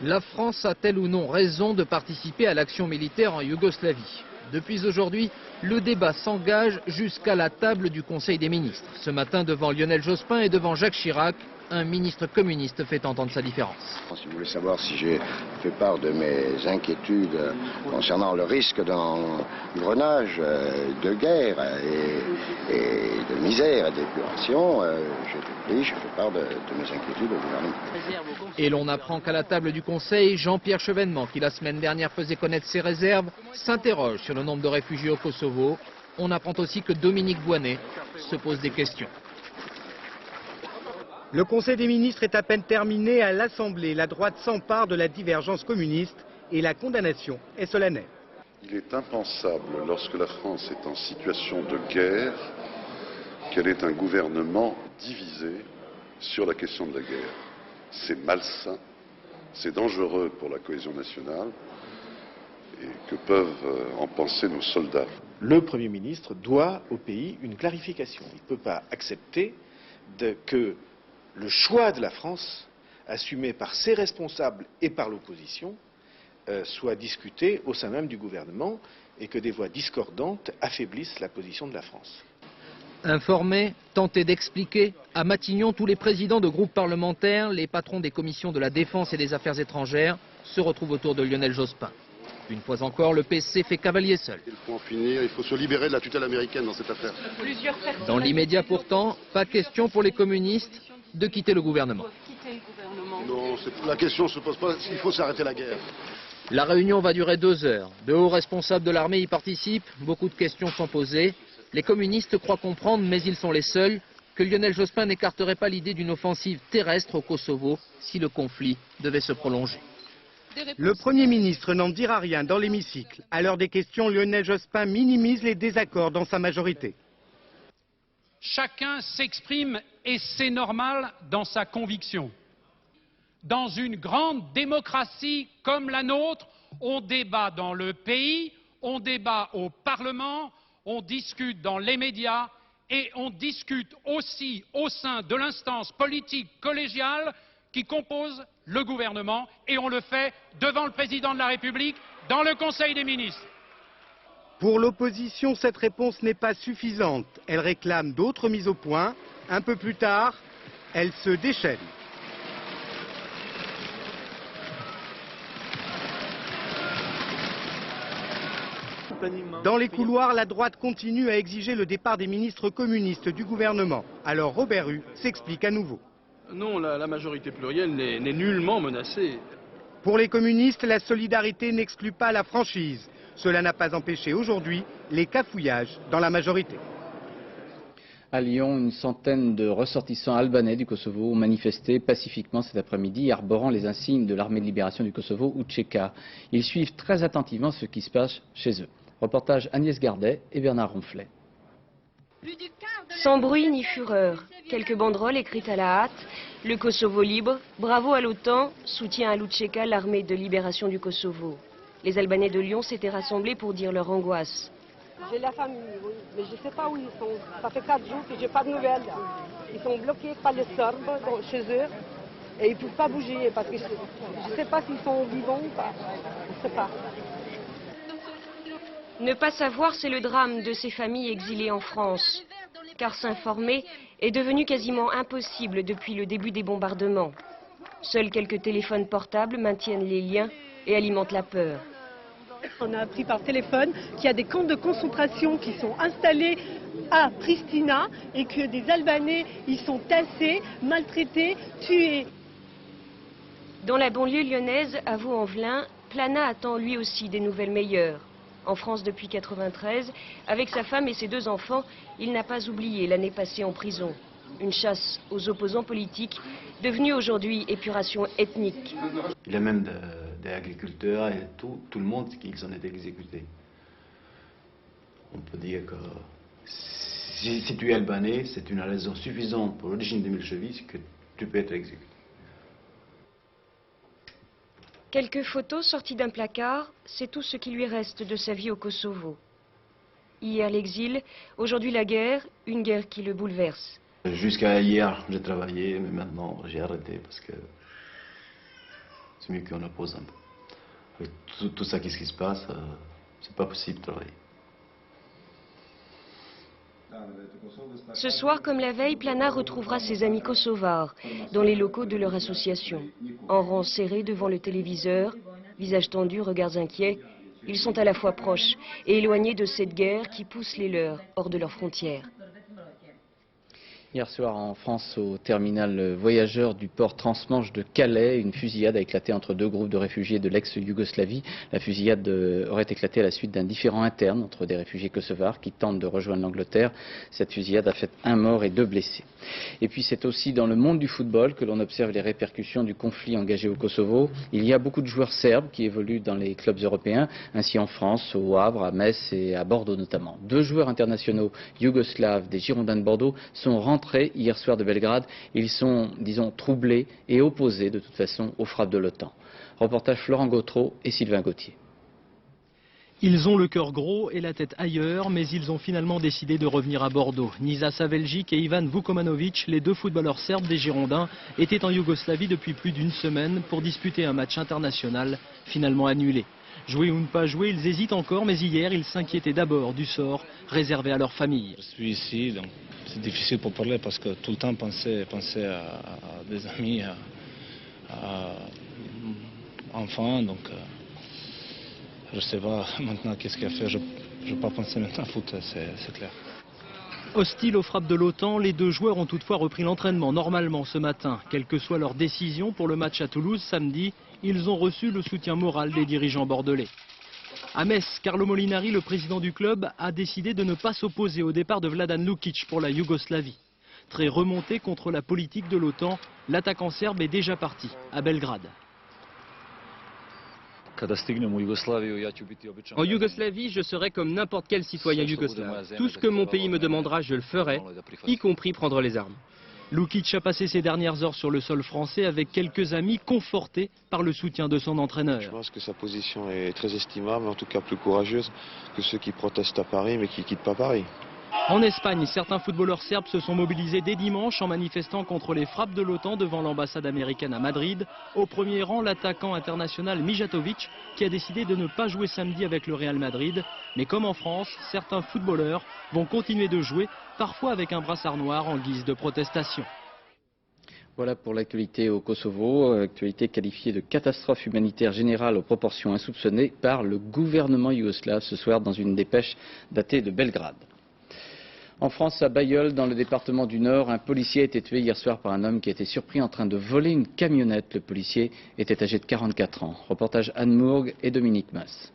La France a-t-elle ou non raison de participer à l'action militaire en Yougoslavie? Depuis aujourd'hui, le débat s'engage jusqu'à la table du Conseil des ministres. Ce matin, devant Lionel Jospin et devant Jacques Chirac, un ministre communiste fait entendre sa différence. Si vous voulez savoir si j'ai fait part de mes inquiétudes concernant le risque d'engrenage de guerre et de misère et d'épuration, je fais part de mes inquiétudes au gouvernement. Et l'on apprend qu'à la table du Conseil, Jean-Pierre Chevènement, qui la semaine dernière faisait connaître ses réserves, s'interroge sur le nombre de réfugiés au Kosovo. On apprend aussi que Dominique Voynet se pose des questions. Le Conseil des ministres est à peine terminé. À l'Assemblée, la droite s'empare de la divergence communiste et la condamnation est solennelle. Il est impensable, lorsque la France est en situation de guerre, qu'elle ait un gouvernement divisé sur la question de la guerre. c'est malsain, c'est dangereux pour la cohésion nationale. Et que peuvent en penser nos soldats? Le Premier ministre doit au pays une clarification. Il ne peut pas accepter que le choix de la France, assumé par ses responsables et par l'opposition, soit discuté au sein même du gouvernement et que des voix discordantes affaiblissent la position de la France. Informer, tenter d'expliquer. À Matignon, tous les présidents de groupes parlementaires, les patrons des commissions de la Défense et des Affaires étrangères se retrouvent autour de Lionel Jospin. Une fois encore, le PC fait cavalier seul. Il faut en finir, il faut se libérer de la tutelle américaine dans cette affaire. Dans l'immédiat pourtant, pas question pour les communistes de quitter le gouvernement. Non, la question ne se pose pas, il faut s'arrêter la guerre. La réunion va durer 2 heures. De hauts responsables de l'armée y participent, beaucoup de questions sont posées. Les communistes croient comprendre, mais ils sont les seuls, que Lionel Jospin n'écarterait pas l'idée d'une offensive terrestre au Kosovo si le conflit devait se prolonger. Le Premier ministre n'en dira rien dans l'hémicycle. À l'heure des questions, Lionel Jospin minimise les désaccords dans sa majorité. Chacun s'exprime, et c'est normal, dans sa conviction. Dans une grande démocratie comme la nôtre, on débat dans le pays, on débat au Parlement, on discute dans les médias et on discute aussi au sein de l'instance politique collégiale qui compose le gouvernement, et on le fait devant le président de la République, dans le Conseil des ministres. Pour l'opposition, cette réponse n'est pas suffisante. Elle réclame d'autres mises au point. Un peu plus tard, elle se déchaîne. Dans les couloirs, la droite continue à exiger le départ des ministres communistes du gouvernement. Alors Robert Hue s'explique à nouveau. Non, la majorité plurielle n'est nullement menacée. Pour les communistes, la solidarité n'exclut pas la franchise. Cela n'a pas empêché aujourd'hui les cafouillages dans la majorité. À Lyon, une centaine de ressortissants albanais du Kosovo ont manifesté pacifiquement cet après-midi, arborant les insignes de l'armée de libération du Kosovo, UÇK. Ils suivent très attentivement ce qui se passe chez eux. Reportage Agnès Gardet et Bernard Ronflet. Sans bruit ni fureur, quelques banderoles écrites à la hâte, le Kosovo libre, bravo à l'OTAN, soutien à l'UÇK, l'armée de libération du Kosovo. Les Albanais de Lyon s'étaient rassemblés pour dire leur angoisse. J'ai la famille, oui, mais je ne sais pas où ils sont. Ça fait 4 jours que je n'ai pas de nouvelles. Ils sont bloqués par les Serbes chez eux et ils ne peuvent pas bouger parce que je ne sais pas s'ils sont vivants ou pas. Je ne sais pas. Ne pas savoir, c'est le drame de ces familles exilées en France. Car s'informer est devenu quasiment impossible depuis le début des bombardements. Seuls quelques téléphones portables maintiennent les liens et alimentent la peur. On a appris par téléphone qu'il y a des camps de concentration qui sont installés à Pristina et que des Albanais y sont tassés, maltraités, tués. Dans la banlieue lyonnaise, à Vaux-en-Velin, Plana attend lui aussi des nouvelles meilleures. En France depuis 1993, avec sa femme et ses 2 enfants, il n'a pas oublié l'année passée en prison. Une chasse aux opposants politiques, devenue aujourd'hui épuration ethnique. Il y a même des agriculteurs et tout le monde qui ont été exécutés. On peut dire que si tu es albanais, c'est une raison suffisante pour l'origine de Milošević que tu peux être exécuté. Quelques photos sorties d'un placard, c'est tout ce qui lui reste de sa vie au Kosovo. Hier l'exil, aujourd'hui la guerre, une guerre qui le bouleverse. Jusqu'à hier, j'ai travaillé, mais maintenant j'ai arrêté parce que c'est mieux qu'on repose un peu. Avec tout ça qui se passe, c'est pas possible de travailler. Ce soir, comme la veille, Plana retrouvera ses amis kosovars dans les locaux de leur association. En rang serré devant le téléviseur, visage tendu, regards inquiets, ils sont à la fois proches et éloignés de cette guerre qui pousse les leurs hors de leurs frontières. Hier soir en France, au terminal voyageurs du port transmanche de Calais, une fusillade a éclaté entre 2 groupes de réfugiés de l'ex-Yougoslavie. La fusillade aurait éclaté à la suite d'un différend interne entre des réfugiés kosovars qui tentent de rejoindre l'Angleterre. Cette fusillade a fait 1 mort et 2 blessés. Et puis c'est aussi dans le monde du football que l'on observe les répercussions du conflit engagé au Kosovo. Il y a beaucoup de joueurs serbes qui évoluent dans les clubs européens, ainsi en France, au Havre, à Metz et à Bordeaux notamment. 2 joueurs internationaux yougoslaves des Girondins de Bordeaux sont rentrés rentrée hier soir de Belgrade. Ils sont, disons, troublés et opposés de toute façon aux frappes de l'OTAN. Reportage Florent Gautreau et Sylvain Gauthier. Ils ont le cœur gros et la tête ailleurs, mais ils ont finalement décidé de revenir à Bordeaux. Nisa Saveljic et Ivan Vukomanovic, les deux footballeurs serbes des Girondins, étaient en Yougoslavie depuis plus d'une semaine pour disputer un match international, finalement annulé. Jouer ou ne pas jouer, ils hésitent encore, mais hier, ils s'inquiétaient d'abord du sort réservé à leur famille. Je suis ici, donc c'est difficile pour parler parce que tout le temps penser à des amis, à enfants, donc je ne sais pas maintenant qu'est-ce qu'il y a à faire. Je ne vais pas penser maintenant à foot, c'est clair. Hostiles aux frappes de l'OTAN, les deux joueurs ont toutefois repris l'entraînement normalement ce matin. Quelle que soit leur décision pour le match à Toulouse samedi, ils ont reçu le soutien moral des dirigeants bordelais. À Metz, Carlo Molinari, le président du club, a décidé de ne pas s'opposer au départ de Vladan Lukic pour la Yougoslavie. Très remonté contre la politique de l'OTAN, l'attaquant serbe est déjà parti à Belgrade. En Yougoslavie, je serai comme n'importe quel citoyen yougoslave. Tout ce que mon pays me demandera, je le ferai, y compris prendre les armes. Lukic a passé ses dernières heures sur le sol français avec quelques amis confortés par le soutien de son entraîneur. Je pense que sa position est très estimable, en tout cas plus courageuse que ceux qui protestent à Paris mais qui ne quittent pas Paris. En Espagne, certains footballeurs serbes se sont mobilisés dès dimanche en manifestant contre les frappes de l'OTAN devant l'ambassade américaine à Madrid. Au premier rang, l'attaquant international Mijatovic qui a décidé de ne pas jouer samedi avec le Real Madrid. Mais comme en France, certains footballeurs vont continuer de jouer, parfois avec un brassard noir en guise de protestation. Voilà pour l'actualité au Kosovo, actualité qualifiée de catastrophe humanitaire générale aux proportions insoupçonnées par le gouvernement yougoslave ce soir dans une dépêche datée de Belgrade. En France, à Bailleul, dans le département du Nord, un policier a été tué hier soir par un homme qui a été surpris en train de voler une camionnette. Le policier était âgé de 44 ans. Reportage Anne Mourgue et Dominique Masse.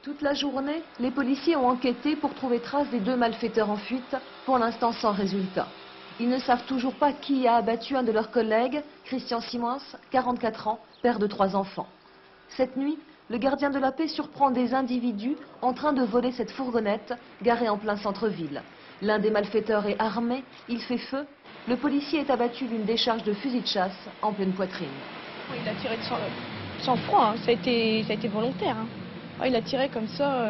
Toute la journée, les policiers ont enquêté pour trouver trace des deux malfaiteurs en fuite, pour l'instant sans résultat. Ils ne savent toujours pas qui a abattu un de leurs collègues, Christian Simons, 44 ans, père de 3 enfants. Cette nuit, le gardien de la paix surprend des individus en train de voler cette fourgonnette garée en plein centre-ville. L'un des malfaiteurs est armé, il fait feu. Le policier est abattu d'une décharge de fusil de chasse en pleine poitrine. Il a tiré de sang-froid, hein. Ça a été volontaire. Hein. Ah, il a tiré comme ça.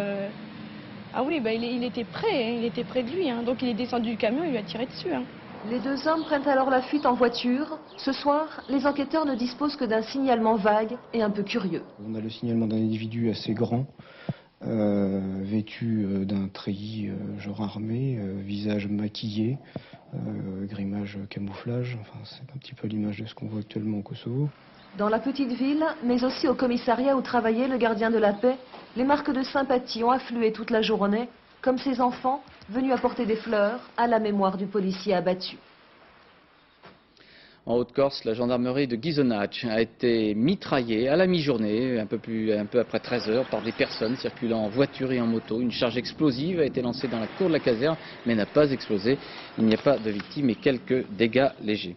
Ah oui, bah, il était près, hein. Il était près de lui. Hein. Donc il est descendu du camion, il lui a tiré dessus. Hein. Les deux hommes prennent alors la fuite en voiture. Ce soir, les enquêteurs ne disposent que d'un signalement vague et un peu curieux. On a le signalement d'un individu assez grand, vêtu d'un treillis genre armé, visage maquillé, grimage camouflage. Enfin, c'est un petit peu l'image de ce qu'on voit actuellement au Kosovo. Dans la petite ville, mais aussi au commissariat où travaillait le gardien de la paix, les marques de sympathie ont afflué toute la journée, comme ces enfants venus apporter des fleurs à la mémoire du policier abattu. En Haute-Corse, la gendarmerie de Ghisonaccia a été mitraillée à la mi-journée, un peu après 13 heures, par des personnes circulant en voiture et en moto. Une charge explosive a été lancée dans la cour de la caserne, mais n'a pas explosé. Il n'y a pas de victimes et quelques dégâts légers.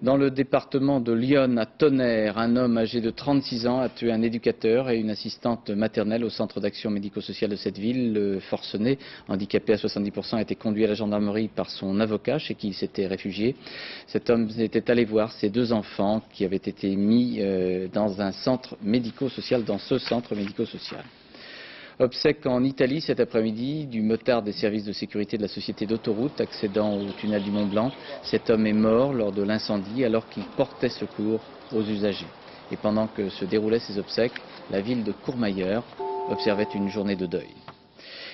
Dans le département de l'Yonne, à Tonnerre, un homme âgé de 36 ans a tué un éducateur et une assistante maternelle au centre d'action médico-sociale de cette ville. Le forcené, handicapé à 70%, a été conduit à la gendarmerie par son avocat chez qui il s'était réfugié. Cet homme était allé voir ses 2 enfants qui avaient été mis dans un centre médico-social, dans ce centre médico-social. Obsèques en Italie cet après-midi du motard des services de sécurité de la société d'autoroute accédant au tunnel du Mont Blanc. Cet homme est mort lors de l'incendie alors qu'il portait secours aux usagers. Et pendant que se déroulaient ces obsèques, la ville de Courmayeur observait une journée de deuil.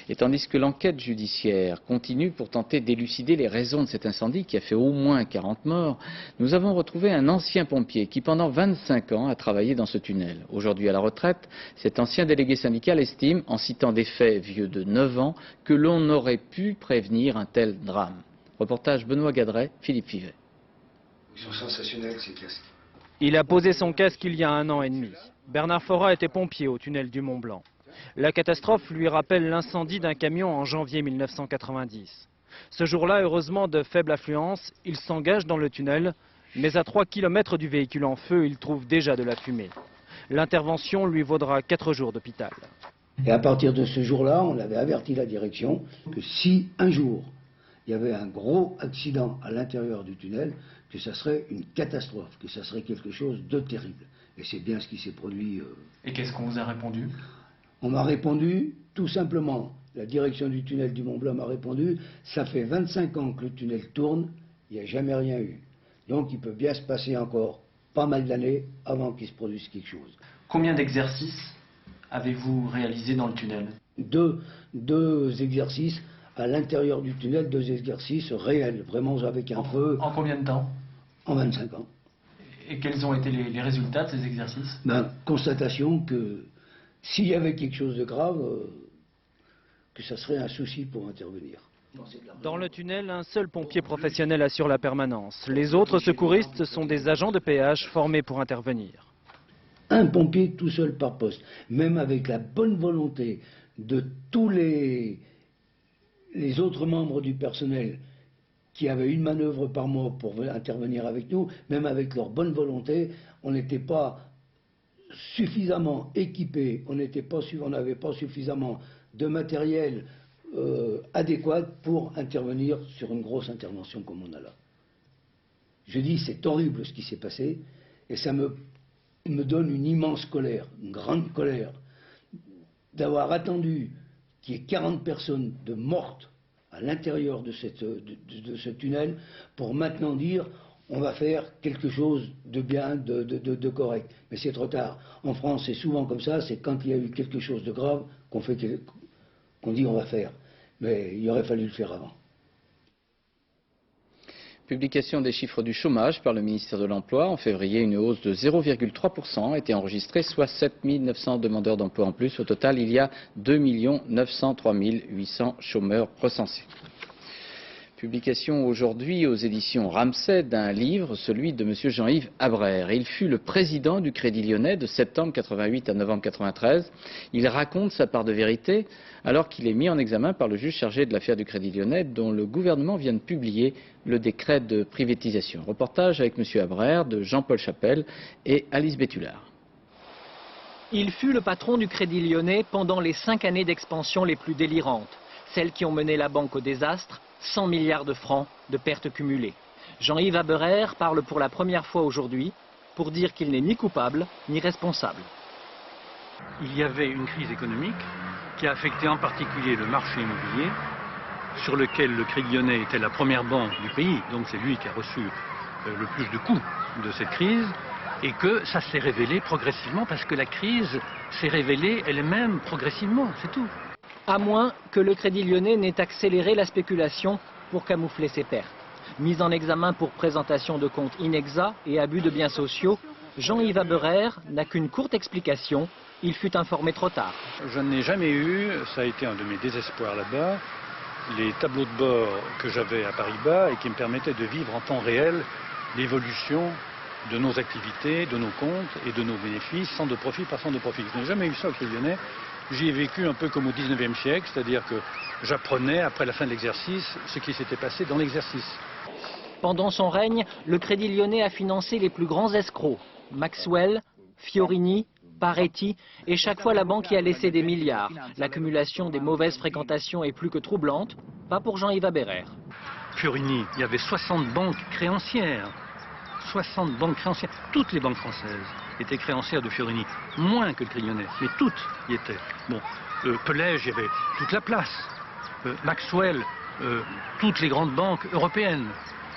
Et tandis que l'enquête judiciaire continue pour tenter d'élucider les raisons de cet incendie qui a fait au moins 40 morts, nous avons retrouvé un ancien pompier qui pendant 25 ans a travaillé dans ce tunnel. Aujourd'hui à la retraite, cet ancien délégué syndical estime, en citant des faits vieux de 9 ans, que l'on aurait pu prévenir un tel drame. Reportage Benoît Gadret, Philippe Fivet. Ils sont sensationnels ces casques. Il a posé son casque il y a 1 an et demi. Bernard Fora était pompier au tunnel du Mont Blanc. La catastrophe lui rappelle l'incendie d'un camion en janvier 1990. Ce jour-là, heureusement de faible affluence, il s'engage dans le tunnel, mais à 3 km du véhicule en feu, il trouve déjà de la fumée. L'intervention lui vaudra 4 jours d'hôpital. Et à partir de ce jour-là, on avait averti la direction que si un jour il y avait un gros accident à l'intérieur du tunnel, que ça serait une catastrophe, que ça serait quelque chose de terrible. Et c'est bien ce qui s'est produit. Et qu'est-ce qu'on vous a répondu? On m'a répondu, tout simplement, la direction du tunnel du Mont Blanc m'a répondu, ça fait 25 ans que le tunnel tourne, il n'y a jamais rien eu. Donc il peut bien se passer encore pas mal d'années avant qu'il se produise quelque chose. Combien d'exercices avez-vous réalisé dans le tunnel? Deux exercices à l'intérieur du tunnel, 2 exercices réels, vraiment avec un feu. En combien de temps? En 25 ans. Et quels ont été les résultats de ces exercices? Constatation que s'il y avait quelque chose de grave, que ça serait un souci pour intervenir. Dans le tunnel, un seul pompier professionnel assure la permanence. Les autres secouristes sont des agents de péage formés pour intervenir. Un pompier tout seul par poste, même avec la bonne volonté de tous les autres membres du personnel qui avaient une manœuvre par mois pour intervenir avec nous, même avec leur bonne volonté, on n'était pas suffisamment équipés, on n'avait pas suffisamment de matériel adéquat pour intervenir sur une grosse intervention comme on a là. Je dis, c'est horrible ce qui s'est passé, et ça me donne une immense colère, une grande colère, d'avoir attendu qu'il y ait 40 personnes de mortes à l'intérieur de ce tunnel pour maintenant dire on va faire quelque chose de bien, de correct. Mais c'est trop tard. En France, c'est souvent comme ça, c'est quand il y a eu quelque chose de grave qu'on dit on va faire. Mais il aurait fallu le faire avant. Publication des chiffres du chômage par le ministère de l'Emploi. En février, une hausse de 0,3% a été enregistrée, soit 7 900 demandeurs d'emploi en plus. Au total, il y a 2 903 800 chômeurs recensés. Publication aujourd'hui aux éditions Ramsay d'un livre, celui de M. Jean-Yves Abraire. Il fut le président du Crédit Lyonnais de septembre 88 à novembre 93. Il raconte sa part de vérité alors qu'il est mis en examen par le juge chargé de l'affaire du Crédit Lyonnais dont le gouvernement vient de publier le décret de privatisation. Reportage avec M. Abraire de Jean-Paul Chapelle et Alice Bétulard. Il fut le patron du Crédit Lyonnais pendant les 5 années d'expansion les plus délirantes, celles qui ont mené la banque au désastre. 100 milliards de francs de pertes cumulées. Jean-Yves Abraire parle pour la première fois aujourd'hui pour dire qu'il n'est ni coupable ni responsable. Il y avait une crise économique qui a affecté en particulier le marché immobilier, sur lequel le Crédit Lyonnais était la première banque du pays, donc c'est lui qui a reçu le plus de coups de cette crise, et que ça s'est révélé progressivement parce que la crise s'est révélée elle-même progressivement, c'est tout. À moins que le Crédit Lyonnais n'ait accéléré la spéculation pour camoufler ses pertes. Mis en examen pour présentation de comptes inexacts et abus de biens sociaux, Jean-Yves Abraire n'a qu'une courte explication. Il fut informé trop tard. Je n'ai jamais eu, ça a été un de mes désespoirs là-bas, les tableaux de bord que j'avais à Paribas et qui me permettaient de vivre en temps réel l'évolution de nos activités, de nos comptes et de nos bénéfices, centre de profit par centre de profit. Je n'ai jamais eu ça au Crédit Lyonnais. J'y ai vécu un peu comme au 19e siècle, c'est-à-dire que j'apprenais, après la fin de l'exercice, ce qui s'était passé dans l'exercice. Pendant son règne, le Crédit Lyonnais a financé les plus grands escrocs. Maxwell, Fiorini, Paretti, et chaque fois la banque y a laissé des milliards. L'accumulation des mauvaises fréquentations est plus que troublante, pas pour Jean-Yves Abraire. Fiorini, il y avait 60 banques créancières. 60 banques créancières, toutes les banques françaises étaient créancières de Fiorini, moins que le Crédit Lyonnais, mais toutes y étaient. Bon, Pelège, il y avait toute la place. Maxwell, toutes les grandes banques européennes.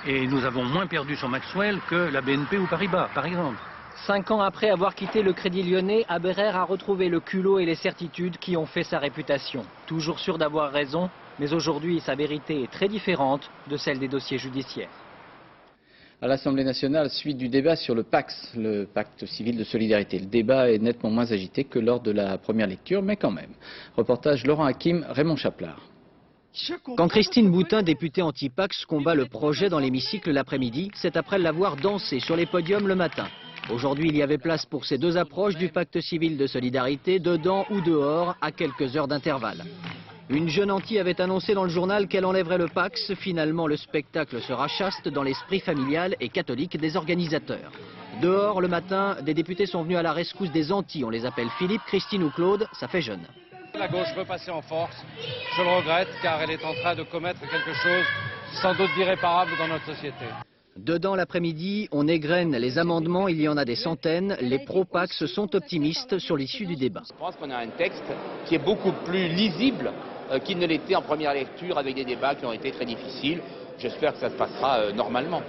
Et nous avons moins perdu sur Maxwell que la BNP ou Paribas, par exemple. 5 ans après avoir quitté le Crédit Lyonnais, Abraire a retrouvé le culot et les certitudes qui ont fait sa réputation. Toujours sûr d'avoir raison, mais aujourd'hui sa vérité est très différente de celle des dossiers judiciaires. À l'Assemblée nationale, suite du débat sur le PACS, le pacte civil de solidarité. Le débat est nettement moins agité que lors de la première lecture, mais quand même. Reportage Laurent Hakim, Raymond Chaplard. Quand Christine Boutin, députée anti-PACS, combat le projet dans l'hémicycle l'après-midi, c'est après l'avoir dansé sur les podiums le matin. Aujourd'hui, il y avait place pour ces deux approches du pacte civil de solidarité, dedans ou dehors, à quelques heures d'intervalle. Une jeune anti avait annoncé dans le journal qu'elle enlèverait le PACS. Finalement, le spectacle sera chaste dans l'esprit familial et catholique des organisateurs. Dehors, le matin, des députés sont venus à la rescousse des antis. On les appelle Philippe, Christine ou Claude, ça fait jeune. La gauche veut passer en force. Je le regrette car elle est en train de commettre quelque chose sans doute d'irréparable dans notre société. Dedans l'après-midi, on égrène les amendements, il y en a des centaines. Les pro-Pax sont optimistes sur l'issue du débat. Je pense qu'on a un texte qui est beaucoup plus lisible qu'il ne l'était en première lecture avec des débats qui ont été très difficiles. J'espère que ça se passera normalement.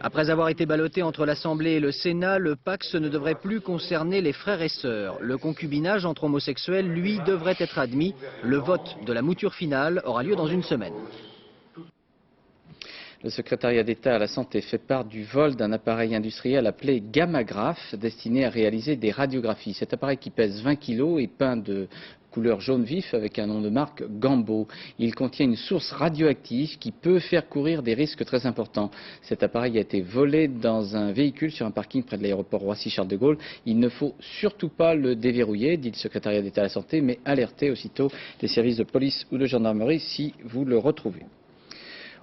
Après avoir été ballotté entre l'Assemblée et le Sénat, le Pax ne devrait plus concerner les frères et sœurs. Le concubinage entre homosexuels, lui, devrait être admis. Le vote de la mouture finale aura lieu dans une semaine. Le secrétariat d'État à la Santé fait part du vol d'un appareil industriel appelé Gammagraph, destiné à réaliser des radiographies. Cet appareil qui pèse 20 kg est peint de couleur jaune vif avec un nom de marque Gambo. Il contient une source radioactive qui peut faire courir des risques très importants. Cet appareil a été volé dans un véhicule sur un parking près de l'aéroport Roissy-Charles de Gaulle. Il ne faut surtout pas le déverrouiller, dit le secrétariat d'État à la Santé, mais alerter aussitôt les services de police ou de gendarmerie si vous le retrouvez.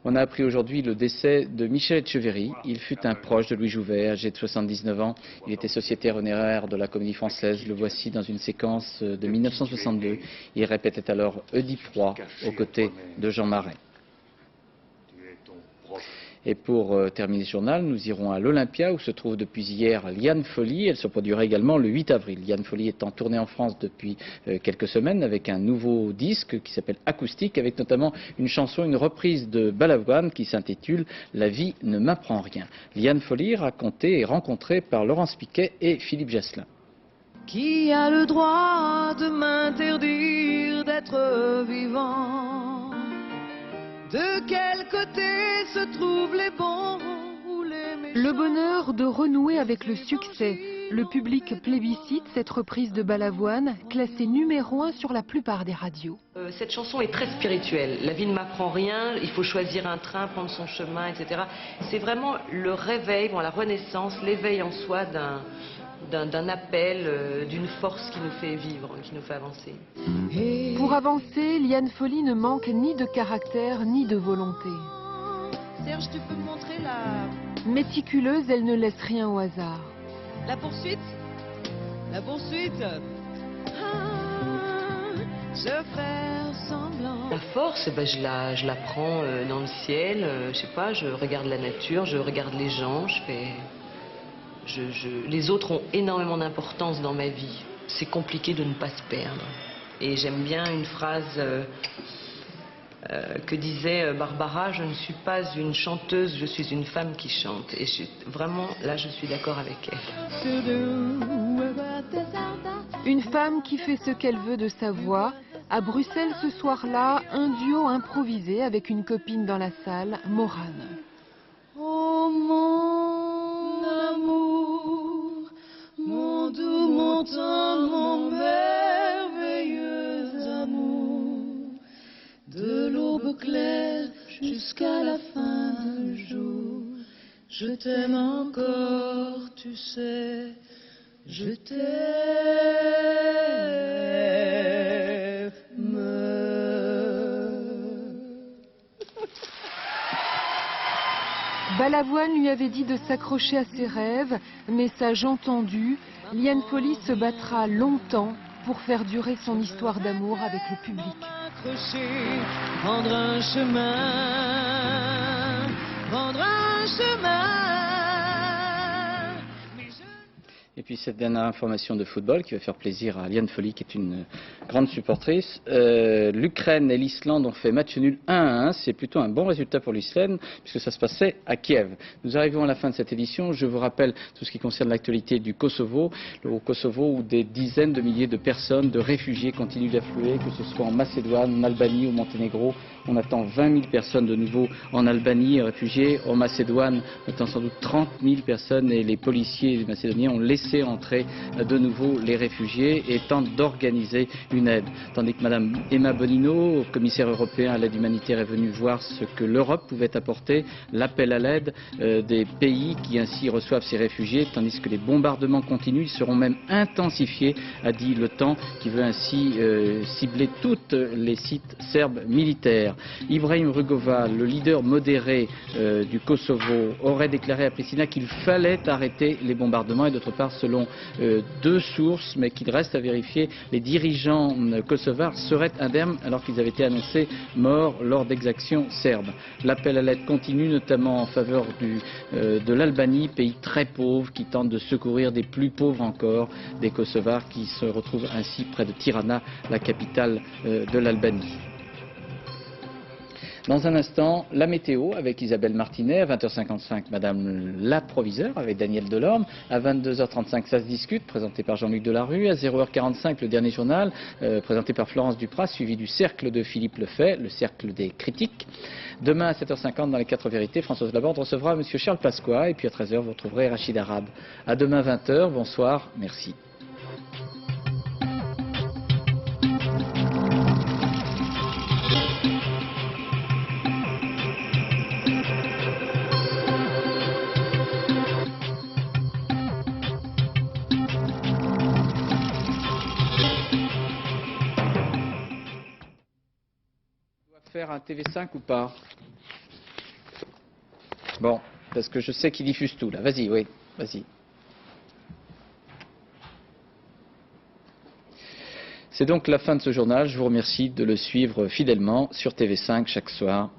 On a appris aujourd'hui le décès de Michel Etcheverry. Il fut un proche de Louis Jouvet, âgé de 79 ans. Il était sociétaire honoraire de la Comédie Française. Le voici dans une séquence de 1962. Il répétait alors Oedipe Roi aux côtés de Jean Marais. Et pour terminer ce journal, nous irons à l'Olympia où se trouve depuis hier Liane Folly. Elle se produira également le 8 avril. Liane Folly est en tournée en France depuis quelques semaines avec un nouveau disque qui s'appelle Acoustique, avec notamment une chanson, une reprise de Balavoine qui s'intitule La vie ne m'apprend rien. Liane Folly racontée et rencontrée par Laurence Piquet et Philippe Jasselin. Qui a le droit de m'interdire d'être vivant? De quel côté se trouvent les bons ou les méchants? Le bonheur de renouer avec le succès. Le public plébiscite cette reprise de Balavoine, classée numéro 1 sur la plupart des radios. Cette chanson est très spirituelle. La vie ne m'apprend rien, il faut choisir un train, prendre son chemin, etc. C'est vraiment le réveil, la renaissance, l'éveil en soi d'un appel, d'une force qui nous fait vivre, qui nous fait avancer. Pour avancer, Liane Folly ne manque ni de caractère ni de volonté. Serge, tu peux me montrer la... Méticuleuse, elle ne laisse rien au hasard. La poursuite? La poursuite? Je fais semblant. La force, je la prends dans le ciel, je sais pas, je regarde la nature, je regarde les gens, les autres ont énormément d'importance dans ma vie. C'est compliqué de ne pas se perdre. Et j'aime bien une phrase que disait Barbara, je ne suis pas une chanteuse, je suis une femme qui chante. Et vraiment, là, je suis d'accord avec elle. Une femme qui fait ce qu'elle veut de sa voix. À Bruxelles, ce soir-là, un duo improvisé avec une copine dans la salle, Morane. Oh mon amour, mon doux, mon tendre, mon merveilleux amour, de l'aube claire jusqu'à la fin du jour, je t'aime encore, tu sais, je t'aime. Balavoine lui avait dit de s'accrocher à ses rêves, message entendu, Liane Folly se battra longtemps pour faire durer son histoire d'amour avec le public. Prendre un chemin, prendre un chemin. Et puis cette dernière information de football qui va faire plaisir à Liane Folly, qui est une grande supportrice. L'Ukraine et l'Islande ont fait match nul 1-1. C'est plutôt un bon résultat pour l'Islande puisque ça se passait à Kiev. Nous arrivons à la fin de cette édition. Je vous rappelle tout ce qui concerne l'actualité du Kosovo. Au Kosovo où des dizaines de milliers de personnes, de réfugiés continuent d'affluer, que ce soit en Macédoine, en Albanie ou au Monténégro. On attend 20 000 personnes de nouveau en Albanie, réfugiés. En Macédoine, on attend sans doute 30 000 personnes et les policiers macédoniens ont laissé entrer de nouveau les réfugiés et tentent d'organiser une aide. Tandis que Mme Emma Bonino, commissaire européen à l'aide humanitaire, est venue voir ce que l'Europe pouvait apporter, l'appel à l'aide des pays qui ainsi reçoivent ces réfugiés, tandis que les bombardements continuent, ils seront même intensifiés, a dit l'OTAN, qui veut ainsi cibler tous les sites serbes militaires. hier. Ibrahim Rugova, le leader modéré du Kosovo, aurait déclaré à Pristina qu'il fallait arrêter les bombardements et d'autre part, selon deux sources, mais qu'il reste à vérifier, les dirigeants kosovars seraient indemnes alors qu'ils avaient été annoncés morts lors d'exactions serbes. L'appel à l'aide continue, notamment en faveur de l'Albanie, pays très pauvre qui tente de secourir des plus pauvres encore, des Kosovars qui se retrouvent ainsi près de Tirana, la capitale de l'Albanie. Dans un instant, la météo avec Isabelle Martinet, à 20h55, Madame la Proviseure avec Daniel Delorme, à 22h35, ça se discute, présenté par Jean-Luc Delarue, à 0h45, le dernier journal, présenté par Florence Duprat, suivi du cercle de Philippe Lefay, le cercle des critiques. Demain à 7h50, dans les 4 vérités, Françoise Laborde recevra M. Charles Pasqua, et puis à 13h, vous retrouverez Rachid Arabe. À demain 20h, bonsoir, merci. Faire un TV5 ou pas? Bon, parce que je sais qu'ils diffusent tout là. Vas-y, oui, vas-y. C'est donc la fin de ce journal. Je vous remercie de le suivre fidèlement sur TV5 chaque soir.